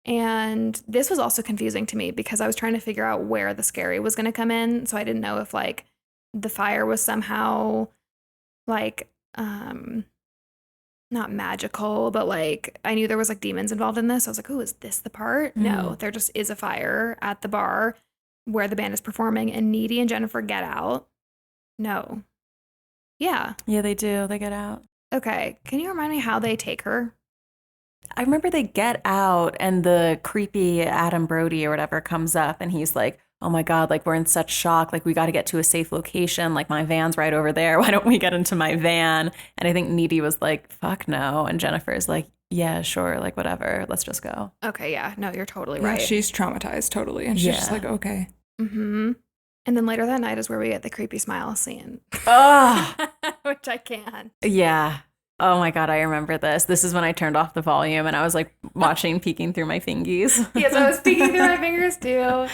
And this was also confusing to me because I was trying to figure out where the scary was going to come in. So I didn't know if like the fire was somehow like, not magical, but like I knew there was like demons involved in this. I was like, oh, is this the part? No, there just is a fire at the bar where the band is performing and Needy and Jennifer get out. No. Yeah. Yeah, they do. They get out. Okay. Can you remind me how they take her? I remember they get out and the creepy Adam Brody or whatever comes up and he's like, oh my God, like we're in such shock. Like we got to get to a safe location. Like my van's right over there. Why don't we get into my van? And I think Needy was like, fuck no. And Jennifer's like, yeah, sure. Like whatever. Let's just go. Okay. Yeah. No, you're totally Yeah, right. she's traumatized totally. And she's just like, okay. Mm-hmm. And then later that night is where we get the creepy smile scene. Oh, Which I can. yeah. Oh my God, I remember this. This is when I turned off the volume and I was like peeking through my fingies. Yes, I was peeking through my fingers too.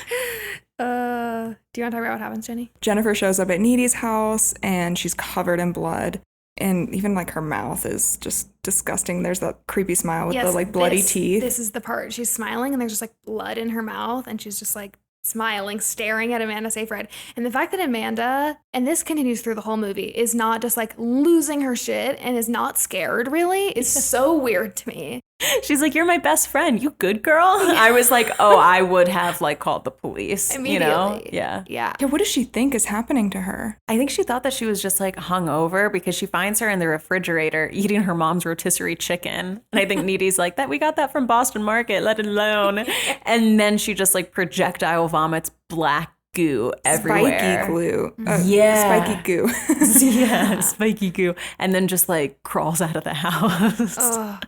Do you want to talk about what happens, Jenny? Jennifer shows up at Needy's house and she's covered in blood. And even like her mouth is just disgusting. There's that creepy smile with the like bloody teeth. This is the part. She's smiling and there's just like blood in her mouth and she's just like smiling, staring at Amanda Seyfried. And the fact that Amanda, and this continues through the whole movie, is not just like losing her shit and is not scared really is so weird to me. She's like, you're my best friend. You good girl? I was like, oh, I would have like called the police, you know? Immediately. Yeah. Yeah. Yeah, what does she think is happening to her? I think she thought that she was just like hungover because she finds her in the refrigerator eating her mom's rotisserie chicken. And I think Needy's like, that we got that from Boston Market, let it alone. And then she just like projectile vomits black goo everywhere. Spiky glue. Yeah. Spiky goo. Yeah, spiky goo. And then just like crawls out of the house. Ugh.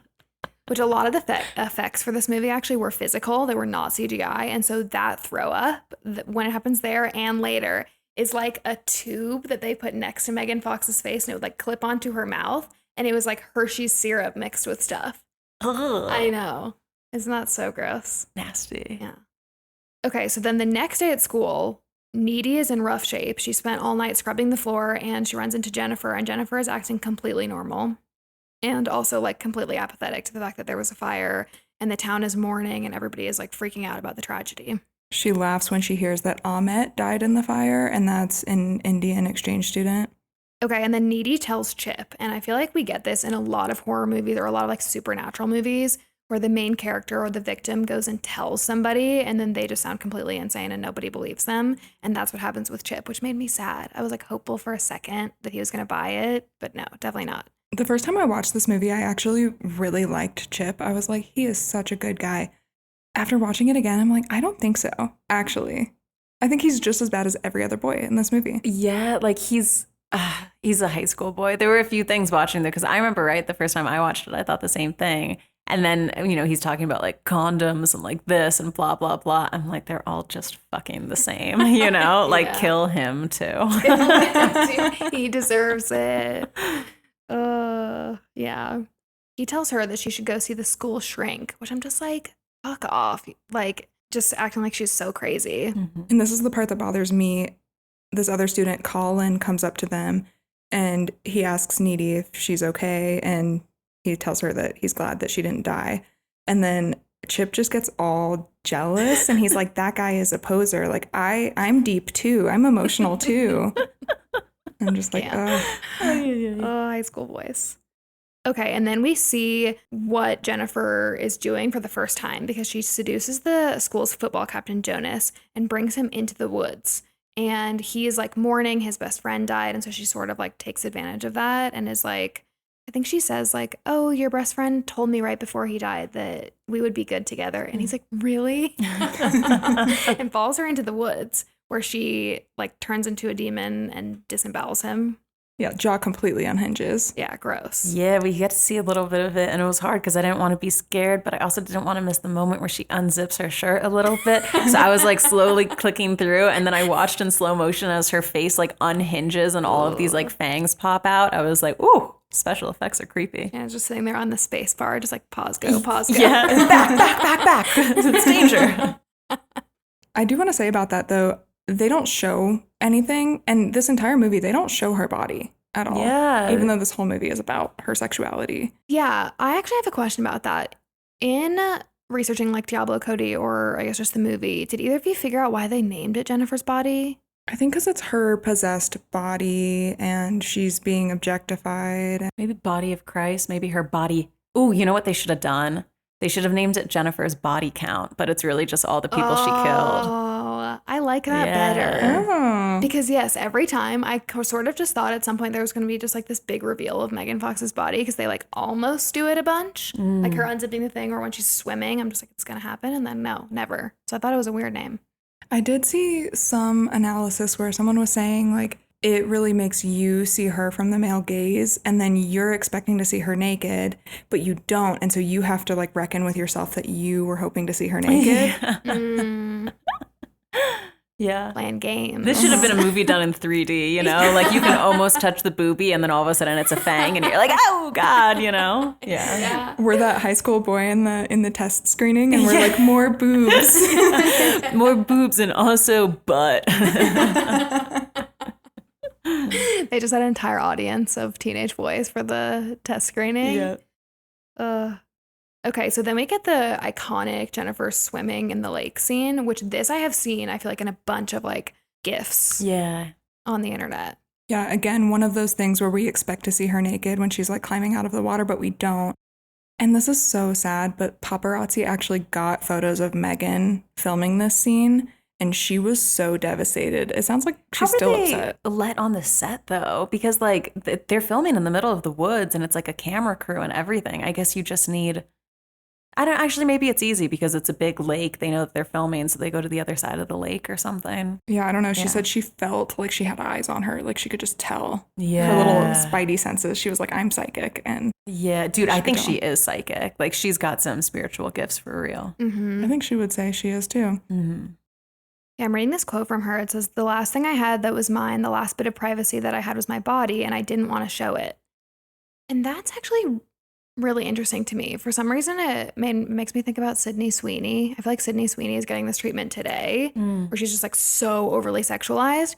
Which a lot of the effects for this movie actually were physical. They were not CGI. And so that throw up, when it happens there and later, is like a tube that they put next to Megan Fox's face and it would like clip onto her mouth. And it was like Hershey's syrup mixed with stuff. Ugh. I know. Isn't that so gross? Nasty. Yeah. Okay, so then the next day at school, Needy is in rough shape. She spent all night scrubbing the floor and she runs into Jennifer, and Jennifer is acting completely normal and also like completely apathetic to the fact that there was a fire and the town is mourning and everybody is like freaking out about the tragedy. She laughs when she hears that Ahmet died in the fire, and that's an Indian exchange student. Okay, and then Needy tells Chip, and I feel like we get this in a lot of horror movies or a lot of like supernatural movies where the main character or the victim goes and tells somebody and then they just sound completely insane and nobody believes them. And that's what happens with Chip, which made me sad. I was like hopeful for a second that he was going to buy it, but no, definitely not. The first time I watched this movie, I actually really liked Chip. I was like, he is such a good guy. After watching it again, I'm like, I don't think so, actually. I think he's just as bad as every other boy in this movie. Yeah, like he's a high school boy. There were a few things watching there because I remember, right, the first time I watched it, I thought the same thing. And then, you know, he's talking about like condoms and like this and blah, blah, blah. I'm like, they're all just fucking the same, you know, like Yeah. kill him too. He deserves it. Yeah. He tells her that she should go see the school shrink, which I'm just like, fuck off. Like, just acting like she's so crazy. Mhm. And this is the part that bothers me. This other student, Colin, comes up to them and he asks Needy if she's okay. And he tells her that he's glad that she didn't die. And then Chip just gets all jealous and he's like, that guy is a poser. Like, I'm deep too. I'm emotional too. I'm just like, Yeah. oh. Oh, high school boys. Okay, and then we see what Jennifer is doing for the first time because she seduces the school's football captain, Jonas, and brings him into the woods. And he is like mourning his best friend died. And so she sort of like takes advantage of that and is like, I think she says like, oh, your best friend told me right before he died that we would be good together. And he's like, really? And follows her into the woods where she like turns into a demon and disembowels him. Yeah, jaw completely unhinges. Yeah, gross. Yeah, we get to see a little bit of it, and it was hard because I didn't want to be scared, but I also didn't want to miss the moment where she unzips her shirt a little bit. So I was like slowly clicking through, and then I watched in slow motion as her face like unhinges and all of these like fangs pop out. I was like, ooh, special effects are creepy. Yeah, just sitting there on the space bar, just like pause, go, pause, go. Yeah, back. It's danger. I do want to say about that, though, they don't show anything. And this entire movie, they don't show her body at all. Yeah. Even though this whole movie is about her sexuality. Yeah, I actually have a question about that. In researching like Diablo Cody or I guess just the movie, did either of you figure out why they named it Jennifer's Body? I think because it's her possessed body and she's being objectified. Maybe Body of Christ, maybe her body. Ooh, you know what they should have done? They should have named it Jennifer's Body Count, but it's really just all the people she killed. Oh, I like that Yeah. better. Oh. Because yes, every time I sort of just thought at some point there was going to be just like this big reveal of Megan Fox's body because they like almost do it a bunch. Like her unzipping the thing or when she's swimming, I'm just like, it's going to happen. And then no, never. So I thought it was a weird name. I did see some analysis where someone was saying, like, it really makes you see her from the male gaze, and then you're expecting to see her naked, but you don't. And so you have to, like, reckon with yourself that you were hoping to see her naked. Yeah. Playing games. This should have been a movie done in 3D, you know? Like you can almost touch the boobie and then all of a sudden it's a fang and you're like, oh God, you know? Yeah. Yeah. We're that high school boy in the test screening, and we're like, more boobs. More boobs and also butt. They just had an entire audience of teenage boys for the test screening. Okay, so then we get the iconic Jennifer swimming in the lake scene, which this I have seen, I feel like, in a bunch of like GIFs Yeah. on the internet. Yeah, again, one of those things where we expect to see her naked when she's like climbing out of the water, but we don't. And this is so sad, but paparazzi actually got photos of Megan filming this scene, and she was so devastated. It sounds like she's still upset. Let on the set though, because like they're filming in the middle of the woods and it's like a camera crew and everything. I guess you just need, I don't actually, maybe it's easy because it's a big lake. They know that they're filming, so they go to the other side of the lake or something. Yeah, I don't know. She said she felt like she had eyes on her, like she could just tell. Yeah. Her little spidey senses. She was like, I'm psychic. And yeah, dude, I think she is psychic. Like she's got some spiritual gifts for real. I think she would say she is too. Yeah, I'm reading this quote from her. It says, "The last thing I had that was mine, the last bit of privacy that I had was my body, and I didn't want to show it." And that's actually really interesting to me. For some reason, it makes me think about Sydney Sweeney. I feel like Sydney Sweeney is getting this treatment today where she's just like so overly sexualized.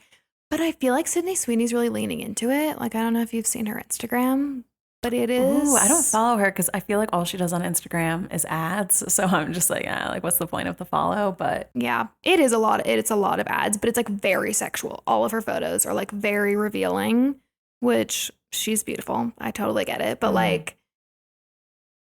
But I feel like Sydney Sweeney's really leaning into it. Like, I don't know if you've seen her Instagram, but it is. Ooh, I don't follow her because I feel like all she does on Instagram is ads. So I'm just like, like, what's the point of the follow? But yeah, it is a lot. It's a lot of ads, but it's like very sexual. All of her photos are like very revealing, which she's beautiful. I totally get it. But like,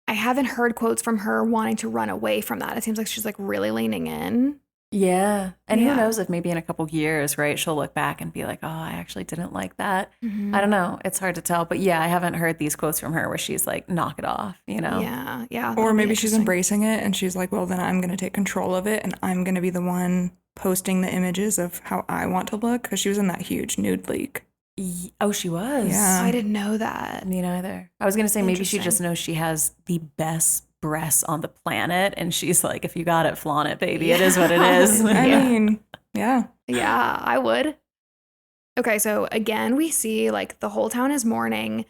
I haven't heard quotes from her wanting to run away from that. It seems like she's like really leaning in. Yeah. And who knows if maybe in a couple years, right, she'll look back and be like, oh, I actually didn't like that. I don't know. It's hard to tell. But yeah, I haven't heard these quotes from her where she's like, knock it off, you know? Yeah. Yeah. Or maybe she's embracing it and she's like, well, then I'm going to take control of it and I'm going to be the one posting the images of how I want to look. Because she was in that huge nude leak. Oh, she was? Yeah. I didn't know that. Me neither. I was going to say maybe she just knows she has the best breasts on the planet and she's like, if you got it, flaunt it, baby. It is what it is. I mean, yeah. Yeah, I would. Okay, so again, we see like the whole town is mourning.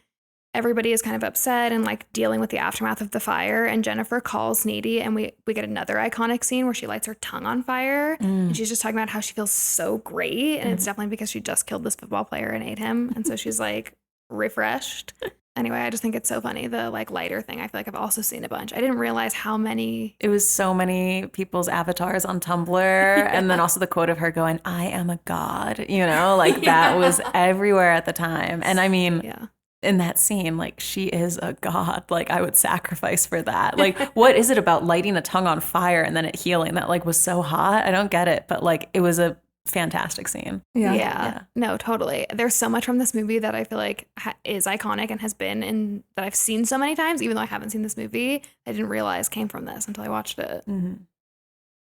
Everybody is kind of upset and like dealing with the aftermath of the fire. And Jennifer calls Needy and we get another iconic scene where she lights her tongue on fire. And she's just talking about how she feels so great. And it's definitely because she just killed this football player and ate him. And so she's like refreshed. Anyway, I just think it's so funny. The like lighter thing, I feel like I've also seen a bunch. I didn't realize how many. It was so many people's avatars on Tumblr. And then also the quote of her going, I am a god, you know, like that was everywhere at the time. And I mean, in that scene, like she is a god. Like I would sacrifice for that. Like what is it about lighting a tongue on fire and then it healing that like was so hot? I don't get it. But like it was a fantastic scene. Yeah. No, totally. There's so much from this movie that I feel like is iconic and has been in that I've seen so many times, even though I haven't seen this movie. I didn't realize came from this until I watched it.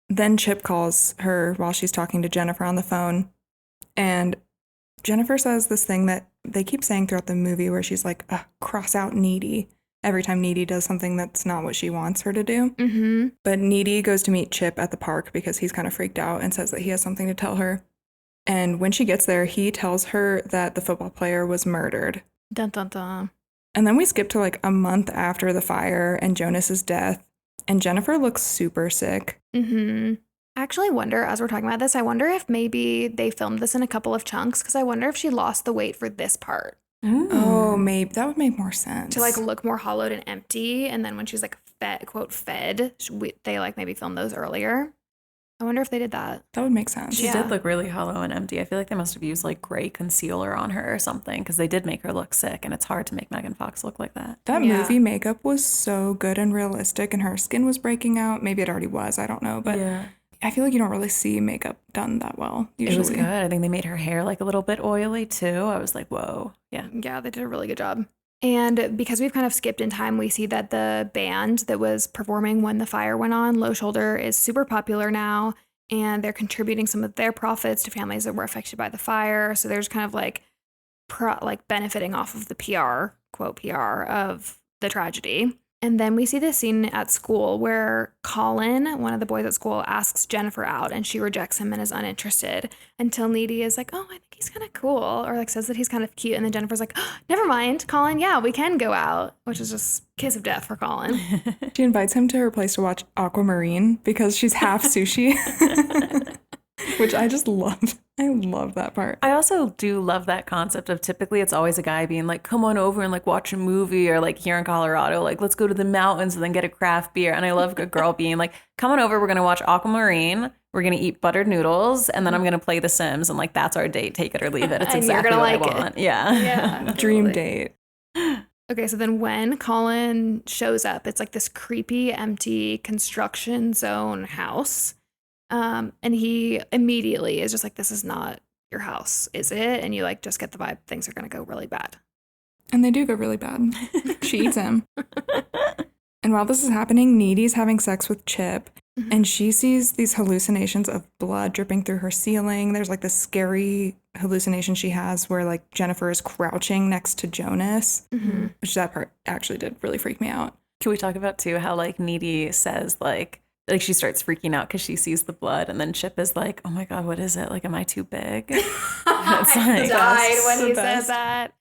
Then Chip calls her while she's talking to Jennifer on the phone. And Jennifer says this thing that they keep saying throughout the movie where she's like, cross out Needy every time Needy does something that's not what she wants her to do. But Needy goes to meet Chip at the park because he's kind of freaked out and says that he has something to tell her. And when she gets there, he tells her that the football player was murdered. Dun, dun, dun. And then we skip to like a month after the fire and Jonas's death. And Jennifer looks super sick. I actually wonder, as we're talking about this, I wonder if maybe they filmed this in a couple of chunks because I wonder if she lost the weight for this part. Oh, maybe that would make more sense. To like look more hollowed and empty. And then when she's like fed, quote, fed, they like maybe filmed those earlier. I wonder if they did that. That would make sense. She did look really hollow and empty. I feel like they must have used like gray concealer on her or something because they did make her look sick and it's hard to make Megan Fox look like that. That movie makeup was so good and realistic and her skin was breaking out. Maybe it already was. I don't know. But I feel like you don't really see makeup done that well usually. It was good. I think they made her hair like a little bit oily too. I was like, whoa. Yeah, they did a really good job. And because we've kind of skipped in time, we see that the band that was performing when the fire went on, Low Shoulder, is super popular now. And they're contributing some of their profits to families that were affected by the fire. So there's kind of like benefiting off of the PR, quote PR, of the tragedy. And then we see this scene at school where Colin, one of the boys at school, asks Jennifer out and she rejects him and is uninterested until Needy is like, oh, I think he's kind of cool, or like says that he's kind of cute. And then Jennifer's like, oh, never mind, Colin, yeah, we can go out, which is just kiss of death for Colin. She invites him to her place to watch Aquamarine because she's half sushi, which I just love. I love that part. I also do love that concept of typically it's always a guy being like, come on over and like watch a movie, or like here in Colorado, like let's go to the mountains and then get a craft beer. And I love a girl being like, come on over, we're going to watch Aquamarine, we're going to eat buttered noodles, and then I'm going to play The Sims. And like, that's our date, take it or leave it. It's exactly what I want. Yeah. Dream date. Okay, so then when Colin shows up, it's like this creepy, empty construction zone house. And he immediately is just like, this is not your house, is it? And you like just get the vibe things are going to go really bad. And they do go really bad. She eats him. And while this is happening, Needy's having sex with Chip. And she sees these hallucinations of blood dripping through her ceiling. There's like this scary hallucination she has where like Jennifer is crouching next to Jonas, which that part actually did really freak me out. Can we talk about too how like Needy says like she starts freaking out because she sees the blood, and then Chip is like, oh my God, what is it? Like, am I too big? It's I died when he best. said that.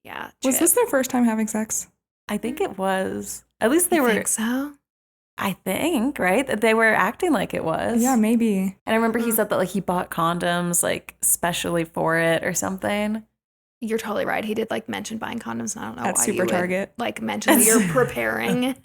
Yeah. Was Chip. this their first time having sex? I think it was. At least they You were. think so? I think, right? That they were acting like it was. Yeah, maybe. And I remember he said that like he bought condoms like specially for it or something. You're totally right. He did like mention buying condoms. And I don't know At why Super you would, Target. like mention that you're preparing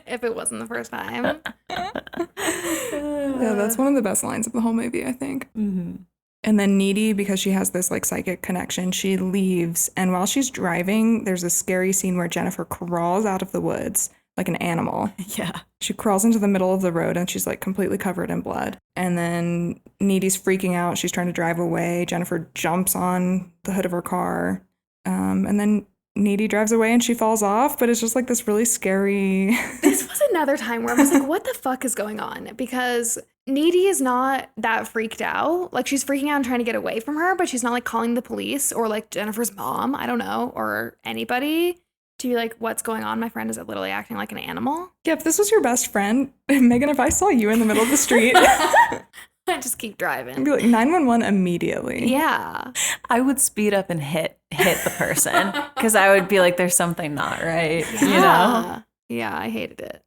if it wasn't the first time. Yeah, that's one of the best lines of the whole movie, I think. And then Needy, because she has this like psychic connection, she leaves. And while she's driving, there's a scary scene where Jennifer crawls out of the woods like an animal. Yeah. She crawls into the middle of the road and she's like completely covered in blood. And then Needy's freaking out. She's trying to drive away. Jennifer jumps on the hood of her car. And then Needy drives away and she falls off. But it's just like this really scary. This was another time where I was like, what the fuck is going on? Because Needy is not that freaked out. Like, she's freaking out and trying to get away from her, but she's not like calling the police or like Jennifer's mom, I don't know, or anybody to be like, what's going on? My friend is literally acting like an animal. Yeah, if this was your best friend, Megan, if I saw you in the middle of the street, I just keep driving. I'd be like 911 immediately. Yeah. I would speed up and hit the person because I would be like, there's something not right, Yeah. you know? Yeah, I hated it.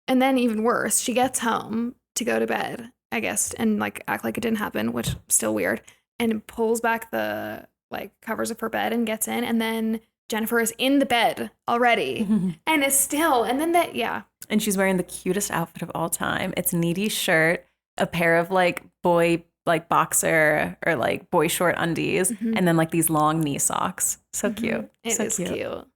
And then even worse, she gets home to go to bed, I guess, and like act like it didn't happen, which still weird, and pulls back the like covers of her bed and gets in, and then Jennifer is in the bed already and is still, and then yeah. And she's wearing the cutest outfit of all time. It's Needy's shirt, a pair of like boy like boxer or like boy short undies, and then like these long knee socks. So cute. It so is cute.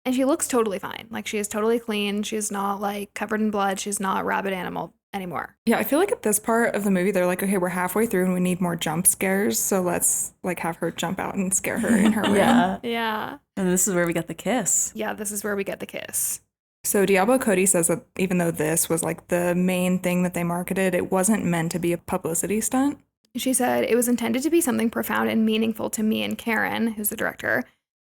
And she looks totally fine. Like, she is totally clean. She's not like covered in blood. She's not a rabid animal anymore. Yeah, I feel like at this part of the movie, they're like, okay, we're halfway through and we need more jump scares. So let's like have her jump out and scare her in her room. Yeah. And this is where we get the kiss. Yeah, this is where we get the kiss. So Diablo Cody says that even though this was like the main thing that they marketed, it wasn't meant to be a publicity stunt. She said, it was intended to be something profound and meaningful to me and Karen, who's the director.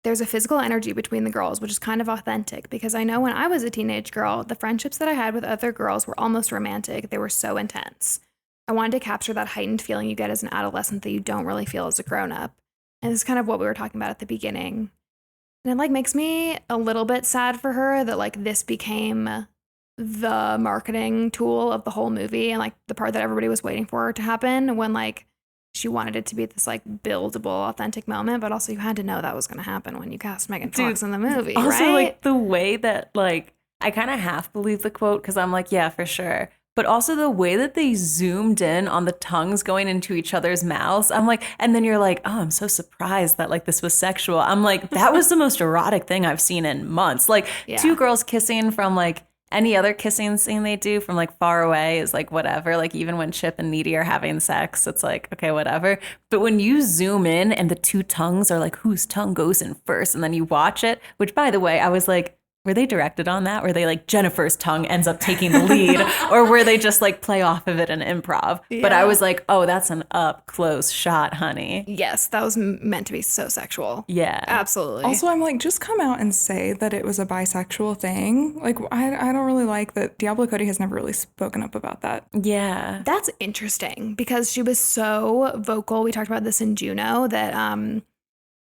There's a physical energy between the girls, which is kind of authentic, because I know when I was a teenage girl, the friendships that I had with other girls were almost romantic. They were so intense. I wanted to capture that heightened feeling you get as an adolescent that you don't really feel as a grown-up. And this is kind of what we were talking about at the beginning. And it like makes me a little bit sad for her that like this became the marketing tool of the whole movie and like the part that everybody was waiting for to happen, when like she wanted it to be this like buildable, authentic moment, but also you had to know that was going to happen when you cast Megan Fox in the movie, also, right? like the way that like I kind of half believe the quote because I'm like, yeah, for sure. But also the way that they zoomed in on the tongues going into each other's mouths. I'm like, and then you're like, oh, I'm so surprised that like this was sexual. I'm like, that was the most erotic thing I've seen in months. Like two girls kissing from like any other kissing scene they do from like far away is like whatever. Like even when Chip and Needy are having sex, it's like, okay, whatever. But when you zoom in and the two tongues are like whose tongue goes in first, and then you watch it, which by the way, I was like, were they directed on that? Were they like Jennifer's tongue ends up taking the lead, or were they just like play off of it in improv? Yeah. But I was like, oh, that's an up close shot, honey. Yes, that was meant to be so sexual. Yeah, absolutely. Also, I'm like, just come out and say that it was a bisexual thing. Like, I don't really like that. Diablo Cody has never really spoken up about that. Yeah, that's interesting because she was so vocal. We talked about this in Juno that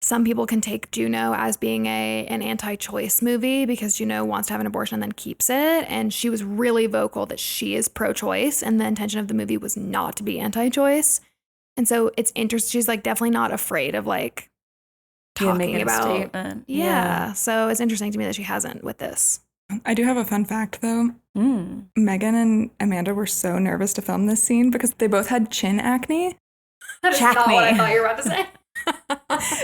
some people can take Juno as being an anti-choice movie because Juno wants to have an abortion and then keeps it. And she was really vocal that she is pro-choice, and the intention of the movie was not to be anti-choice. And so it's interesting. She's like definitely not afraid of like talking about a statement. Yeah. So it's interesting to me that she hasn't with this. I do have a fun fact though. Megan and Amanda were so nervous to film this scene because they both had chin acne. That's not what I thought you were about to say.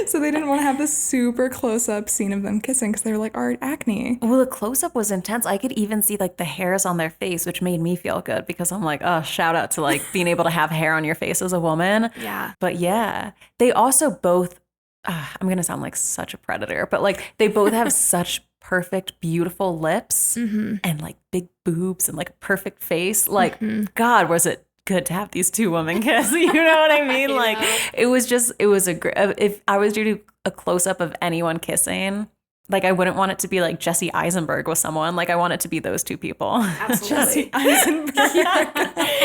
So they didn't want to have this super close-up scene of them kissing because they were like, art acne. Well, the close-up was intense. I could even see like the hairs on their face, which made me feel good because I'm like, oh, shout out to like being able to have hair on your face as a woman. Yeah. But yeah, they also both, I'm going to sound like such a predator, but like they both have such perfect, beautiful lips and like big boobs and like a perfect face. Like, God, was it good to have these two women kiss? You know what I mean? Like, it was a great, if I was to do a close-up of anyone kissing, like I wouldn't want it to be like Jesse Eisenberg with someone. Like I want it to be those two people. Absolutely.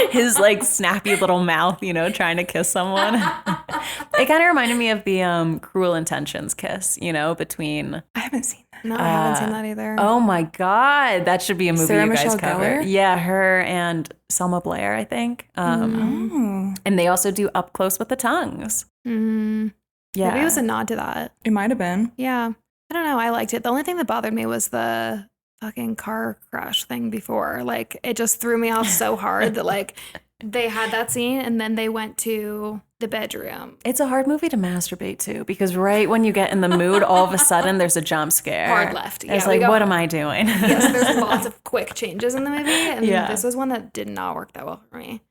His like snappy little mouth, you know, trying to kiss someone. It kind of reminded me of the Cruel Intentions kiss, you know, between. I haven't seen that. No, I haven't seen that either. Oh my God, that should be a movie Sarah you guys Michelle cover. Gellar? Yeah, her and Selma Blair, I think. And they also do Up Close with the Tongues. Mm. Yeah, Maybe it was a nod to that. It might have been. Yeah. I don't know. I liked it. The only thing that bothered me was the fucking car crash thing before. Like, it just threw me off so hard that, like, they had that scene and then they went to the bedroom. It's a hard movie to masturbate to because right when you get in the mood, all of a sudden there's a jump scare. Hard left. Yeah, it's like, what am I doing? Yes, there's lots of quick changes in the movie. And this was one that did not work that well for me.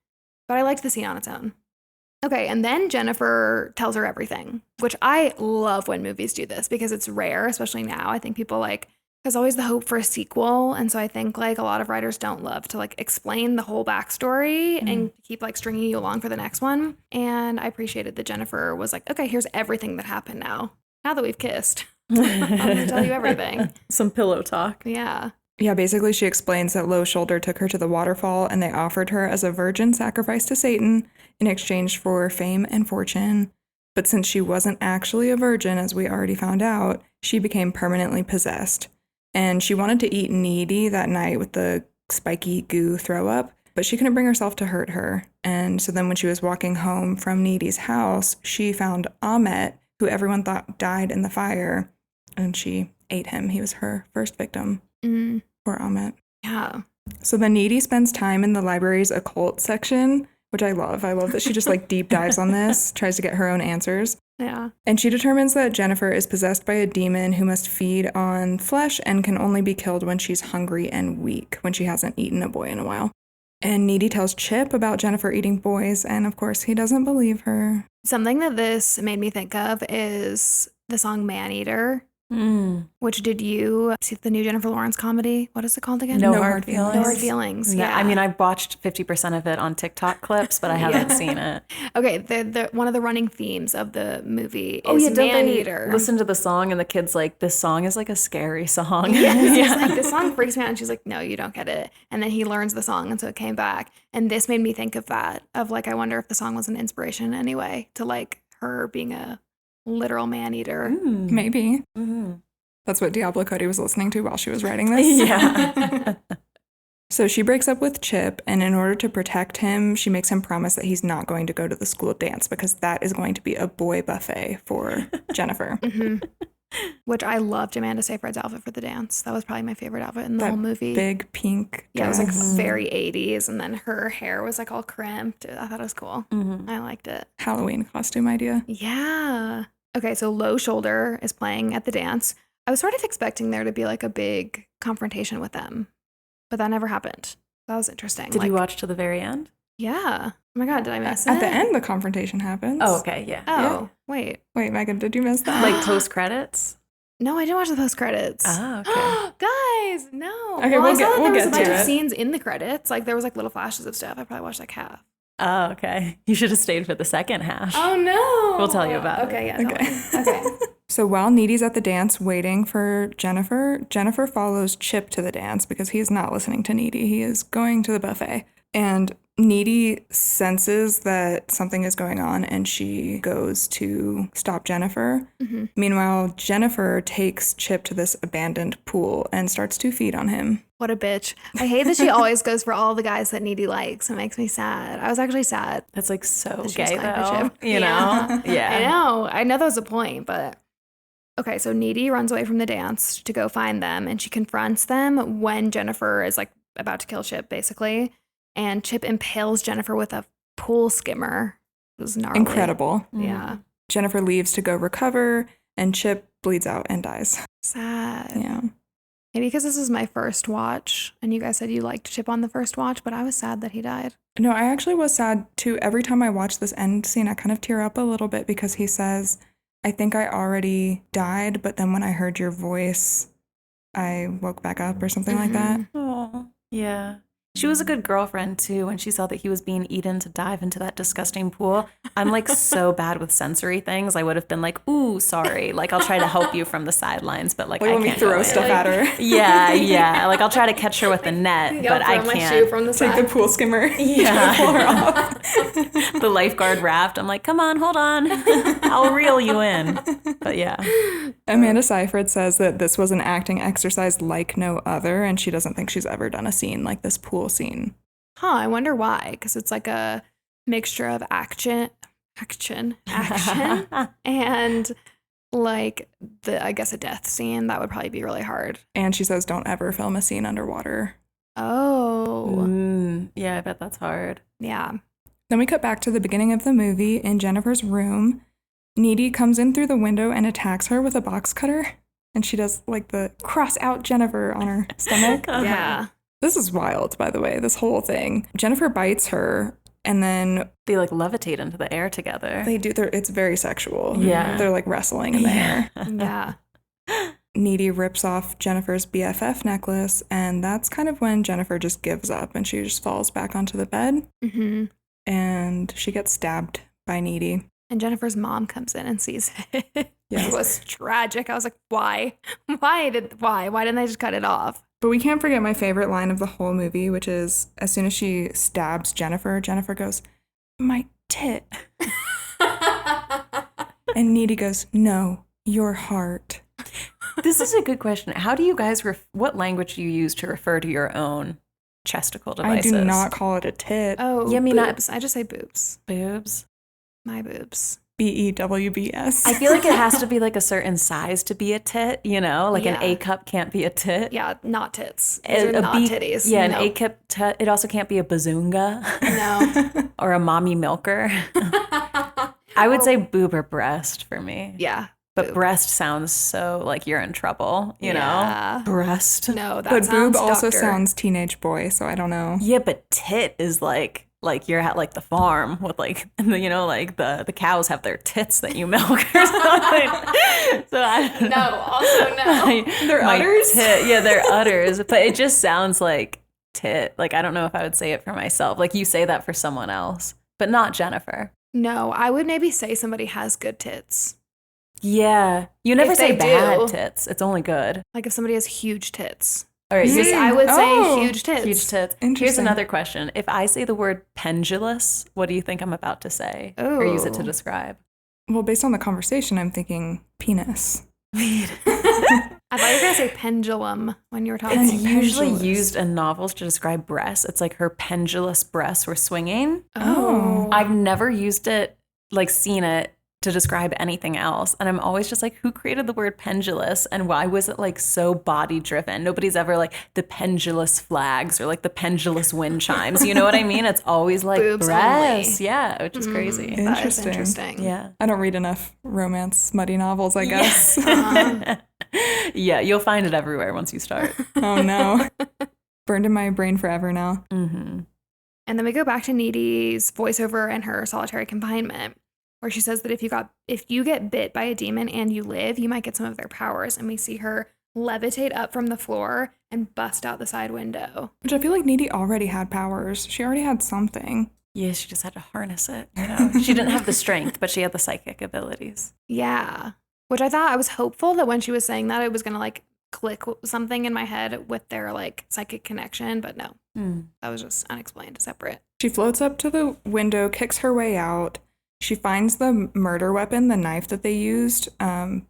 But I liked the scene on its own. Okay, and then Jennifer tells her everything, which I love when movies do this because it's rare, especially now. I think people like, there's always the hope for a sequel. And so I think like a lot of writers don't love to like explain the whole backstory and keep like stringing you along for the next one. And I appreciated that Jennifer was like, okay, here's everything that happened now that we've kissed. I'm going to tell you everything. Some pillow talk. Yeah. Yeah, basically she explains that Low Shoulder took her to the waterfall and they offered her as a virgin sacrifice to Satan in exchange for fame and fortune. But since she wasn't actually a virgin, as we already found out, she became permanently possessed. And she wanted to eat Needy that night with the spiky goo throw up, but she couldn't bring herself to hurt her. And so then when she was walking home from Needy's house, she found Ahmet, who everyone thought died in the fire, and she ate him. He was her first victim. Poor Ahmet. Yeah. So then Needy spends time in the library's occult section, which I love. I love that she just like deep dives on this, tries to get her own answers. Yeah. And she determines that Jennifer is possessed by a demon who must feed on flesh and can only be killed when she's hungry and weak, when she hasn't eaten a boy in a while. And Needy tells Chip about Jennifer eating boys, and of course he doesn't believe her. Something that this made me think of is the song Man Eater. Which did you see the new Jennifer Lawrence comedy? What is it called again? No Hard Feelings. No Hard Feelings. No, Yeah. I mean, I've watched 50% of it on TikTok clips, but I haven't seen it. Okay, the one of the running themes of the movie is Man Eater. Listen to the song and the kid's like, this song is like a scary song. Yes, he's like, this song freaks me out. And she's like, no, you don't get it. And then he learns the song, and so it came back. And this made me think of that, of like, I wonder if the song was an inspiration anyway to like her being a literal man eater. Maybe. That's what Diablo Cody was listening to while she was writing this. Yeah. So she breaks up with Chip, and in order to protect him, she makes him promise that he's not going to go to the school dance because that is going to be a boy buffet for Jennifer. Which I loved Amanda Seyfried's outfit for the dance. That was probably my favorite outfit in the whole movie. Big pink Yeah, it dress. was like very 80s, and then her hair was like all crimped. I thought it was cool. I liked it. Halloween costume idea. Yeah. Okay, so Low Shoulder is playing at the dance. I was sort of expecting there to be like a big confrontation with them, but that never happened. That was interesting. Did you watch to the very end? Yeah. Oh my God, did I miss it? At the end, the confrontation happens. Oh, okay, yeah. Oh, wait. Wait, Megan, did you miss that? Like post credits? No, I didn't watch the post credits. Oh, okay. Guys, no. Okay, well, I we'll saw that there was a get bunch to of it. scenes in the credits. Like there was like little flashes of stuff. I probably watched like half. Oh, okay. You should have stayed for the second half. Oh no. We'll tell you about Okay, it. yeah. Okay. Okay. So while Needy's at the dance waiting for Jennifer, Jennifer follows Chip to the dance because he is not listening to Needy. He is going to the buffet. And Needy senses that something is going on and she goes to stop Jennifer. Meanwhile, Jennifer takes Chip to this abandoned pool and starts to feed on him. What a bitch. I hate that she always goes for all the guys that Needy likes. It makes me sad. I was actually sad. That's like so That she was gay, playing for though. Chip. You know? Yeah. I know that was the point, but okay, so Needy runs away from the dance to go find them, and she confronts them when Jennifer is like about to kill Chip, basically. And Chip impales Jennifer with a pool skimmer. It was gnarly. Incredible. Yeah. Jennifer leaves to go recover, and Chip bleeds out and dies. Sad. Yeah. Maybe because this is my first watch, and you guys said you liked Chip on the first watch, but I was sad that he died. No, I actually was sad too. Every time I watch this end scene, I kind of tear up a little bit because he says, I think I already died, but then when I heard your voice, I woke back up or something like that. Oh, yeah. She was a good girlfriend, too, when she saw that he was being eaten to dive into that disgusting pool. I'm, like, so bad with sensory things. I would have been like, ooh, sorry. Like, I'll try to help you from the sidelines, but, like, I When we can't throw go stuff in. at her. Yeah. Like, I'll try to catch her with the net, but I my can't. shoe from the Take side. the pool skimmer. Yeah. Pull her off. The lifeguard raft. I'm like, come on, hold on. I'll reel you in. But yeah. Amanda Seyfried says that this was an acting exercise like no other, and she doesn't think she's ever done a scene like this pool scene. Huh, I wonder why. Because it's like a mixture of action, and like I guess a death scene. That would probably be really hard. And she says don't ever film a scene underwater. Oh. Yeah, I bet that's hard. Yeah. Then we cut back to the beginning of the movie in Jennifer's room. Needy comes in through the window and attacks her with a box cutter. And she does like the cross out Jennifer on her stomach. Yeah. This is wild, by the way, this whole thing. Jennifer bites her, and then They like levitate into the air together. they do, it's very sexual. Yeah. They're like wrestling in the air. Yeah. Needy rips off Jennifer's BFF necklace, and that's kind of when Jennifer just gives up and she just falls back onto the bed, Mm-hmm. and she gets stabbed by Needy. And Jennifer's mom comes in and sees it. Yes. It was tragic. I was like, why? Why didn't they just cut it off? But we can't forget my favorite line of the whole movie, which is as soon as she stabs Jennifer, Jennifer goes, "My tit." And Needy goes, "No, your heart." This is a good question. How do you guys, what language do you use to refer to your own chesticle devices? I do not call it a tit. Oh, Yeah, I mean, boobs. I just say boobs. Boobs. My boobs. BEWBS. I feel like it has to be like a certain size to be a tit, you know? Like an Yeah. A cup can't be a tit. Yeah, not tits. These are A not B- titties. Yeah, no. an A cup tit. It also can't be a bazoonga No. or a mommy milker. I would say boob or breast for me. Yeah. But boob. breast sounds so like you're in trouble, you Yeah. know? Breast. No, that But sounds boob also doctor. sounds teenage boy, so I don't know. Yeah, but tit is like you're at like the farm with like you know like the cows have their tits that you milk or something. So I don't know. No, also no. Their My udders? tit, yeah, they're udders, but it just sounds like tit. Like I don't know if I would say it for myself. Like you say that for someone else, but not Jennifer. No, I would maybe say somebody has good tits. Yeah, you never If say they bad do. tits. It's only good. Like if somebody has huge tits. All right, Just, here's- I would say Oh, huge tits. huge tits. Here's Interesting. another question. If I say the word pendulous, what do you think I'm about to say or use it to Ooh. describe? Well, based on the conversation, I'm thinking penis. I thought you were going to say pendulum when you were talking. It's usually pendulous. used in novels to describe breasts. It's like her pendulous breasts were swinging. Oh. I've never used it, like seen it to describe anything else. And I'm always just like, who created the word pendulous? And why was it like so body driven? Nobody's ever like the pendulous flags or like the pendulous wind chimes. You know what I mean? It's always like Boobs breasts. only. Yeah, which is crazy. That is Interesting. interesting. Yeah. I don't read enough romance, smutty novels, I guess. Yeah, you'll find it everywhere once you start. Oh, no. Burned in my brain forever now. Mm-hmm. And then we go back to Needy's voiceover and her solitary confinement, where she says that if you get bit by a demon and you live, you might get some of their powers. And we see her levitate up from the floor and bust out the side window. Which I feel like Needy already had powers. She already had something. Yeah, she just had to harness it. You know? She didn't have the strength, but she had the psychic abilities. Yeah. Which I was hopeful that when she was saying that, it was going to like click something in my head with their like psychic connection. But no, that was just unexplained, separate. She floats up to the window, kicks her way out. She finds the murder weapon, the knife that they used,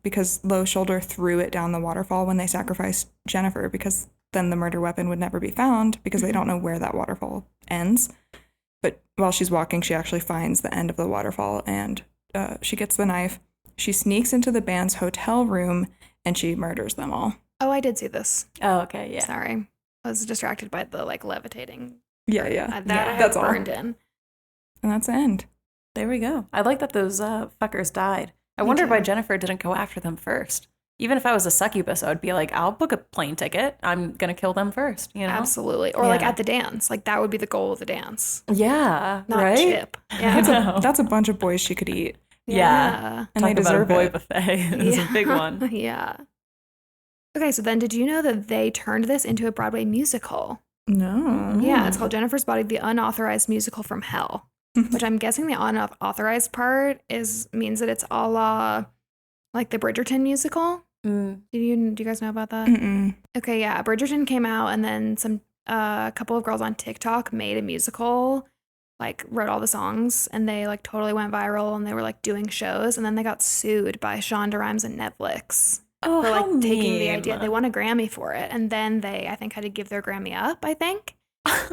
because Low Shoulder threw it down the waterfall when they sacrificed Jennifer, because then the murder weapon would never be found because they don't know where that waterfall ends. But while she's walking, she actually finds the end of the waterfall, and she gets the knife. She sneaks into the band's hotel room, and she murders them all. Oh, I did see this. Oh, okay, yeah. Sorry. I was distracted by the like levitating. Yeah. That I That's all. burned in. And that's the end. There we go. I like that those fuckers died. I wondered why Jennifer didn't go after them first. Even if I was a succubus, I would be like, I'll book a plane ticket. I'm going to kill them first, you know? Absolutely. Or like at the dance. Like that would be the goal of the dance. Yeah. Not right? Chip. Yeah. That's a bunch of boys she could eat. Yeah. And Talk they deserve about a boy it. buffet. It's a big one. Yeah. Okay, so then did you know that they turned this into a Broadway musical? No. Yeah, it's called Jennifer's Body, the Unauthorized Musical from Hell, which I'm guessing the unauthorized part means that it's a la like the Bridgerton musical. Do you guys know about that? Mm-mm. Okay, yeah, Bridgerton came out and then a couple of girls on TikTok made a musical, like wrote all the songs, and they like totally went viral and they were like doing shows, and then they got sued by Shonda Rhimes and Netflix. Oh, for like how taking the mean. idea. They won a Grammy for it. And then they, I think, had to give their Grammy up, I think.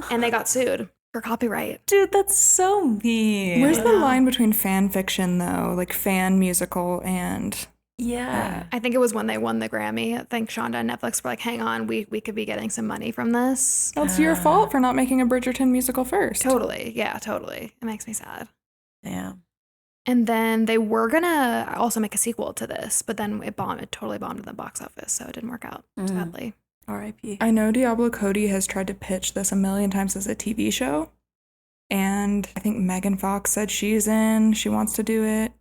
And they got sued for copyright. Dude, that's so mean. Where's the line between fan fiction, though? Like fan musical and... Yeah. I think it was when they won the Grammy. I think Shonda and Netflix were like, hang on, we could be getting some money from this. It's your fault for not making a Bridgerton musical first. Totally. Yeah, totally. It makes me sad. Yeah. And then they were going to also make a sequel to this, but then it totally bombed in the box office, so it didn't work out, sadly. R.I.P. I know Diablo Cody has tried to pitch this a million times as a TV show. And I think Megan Fox said she's in, she wants to do it.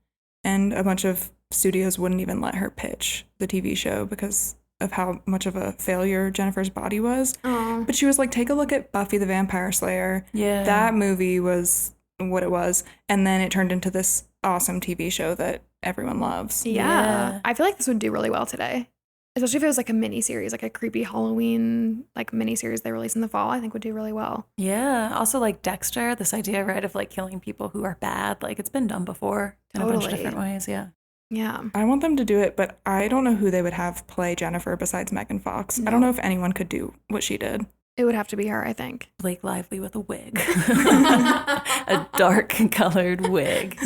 And a bunch of studios wouldn't even let her pitch the TV show because of how much of a failure Jennifer's Body was. Oh. But she was like, take a look at Buffy the Vampire Slayer. Yeah. That movie was what it was. And then it turned into this awesome TV show that everyone loves. Yeah. I feel like this would do really well today. Especially if it was like a mini series, like a creepy Halloween like mini series they release in the fall, I think would do really well. Yeah. Also like Dexter, this idea, right, of like killing people who are bad. Like it's been done before in a bunch of different ways. Yeah. Yeah. I want them to do it, but I don't know who they would have play Jennifer besides Megan Fox. I don't know if anyone could do what she did. It would have to be her, I think. Blake Lively with a wig. A dark colored wig.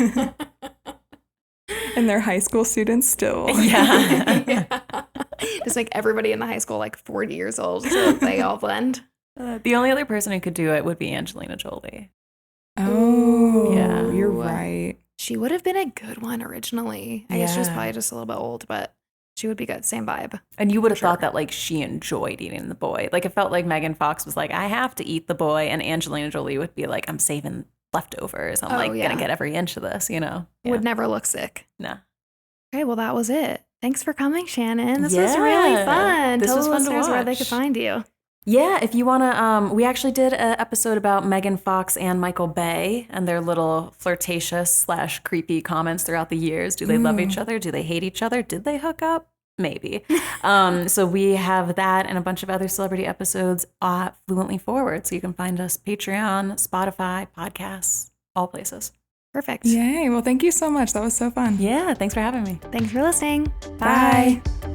And they're high school students still. Yeah. Just make everybody in the high school like 40 years old so they all blend. The only other person who could do it would be Angelina Jolie. Oh, Yeah. You're right. She would have been a good one originally. I guess she was probably just a little bit old, but she would be good. Same vibe. And you would have thought that like she enjoyed eating the boy. Like it felt like Megan Fox was like, I have to eat the boy. And Angelina Jolie would be like, I'm saving leftovers. I'm going to get every inch of this, you know? Yeah. Would never look sick. Nah. Okay, well, that was it. Thanks for coming, Shannon. This was really fun. This Tell was the fun to listeners where they watch. could find you. Yeah, if you want to, we actually did an episode about Megan Fox and Michael Bay and their little flirtatious / creepy comments throughout the years. Do they love each other? Do they hate each other? Did they hook up? Maybe. So we have that and a bunch of other celebrity episodes at Fluently Forward. So you can find us Patreon, Spotify, podcasts, all places. Perfect. Yay. Well, thank you so much. That was so fun. Yeah, thanks for having me. Thanks for listening. Bye. Bye.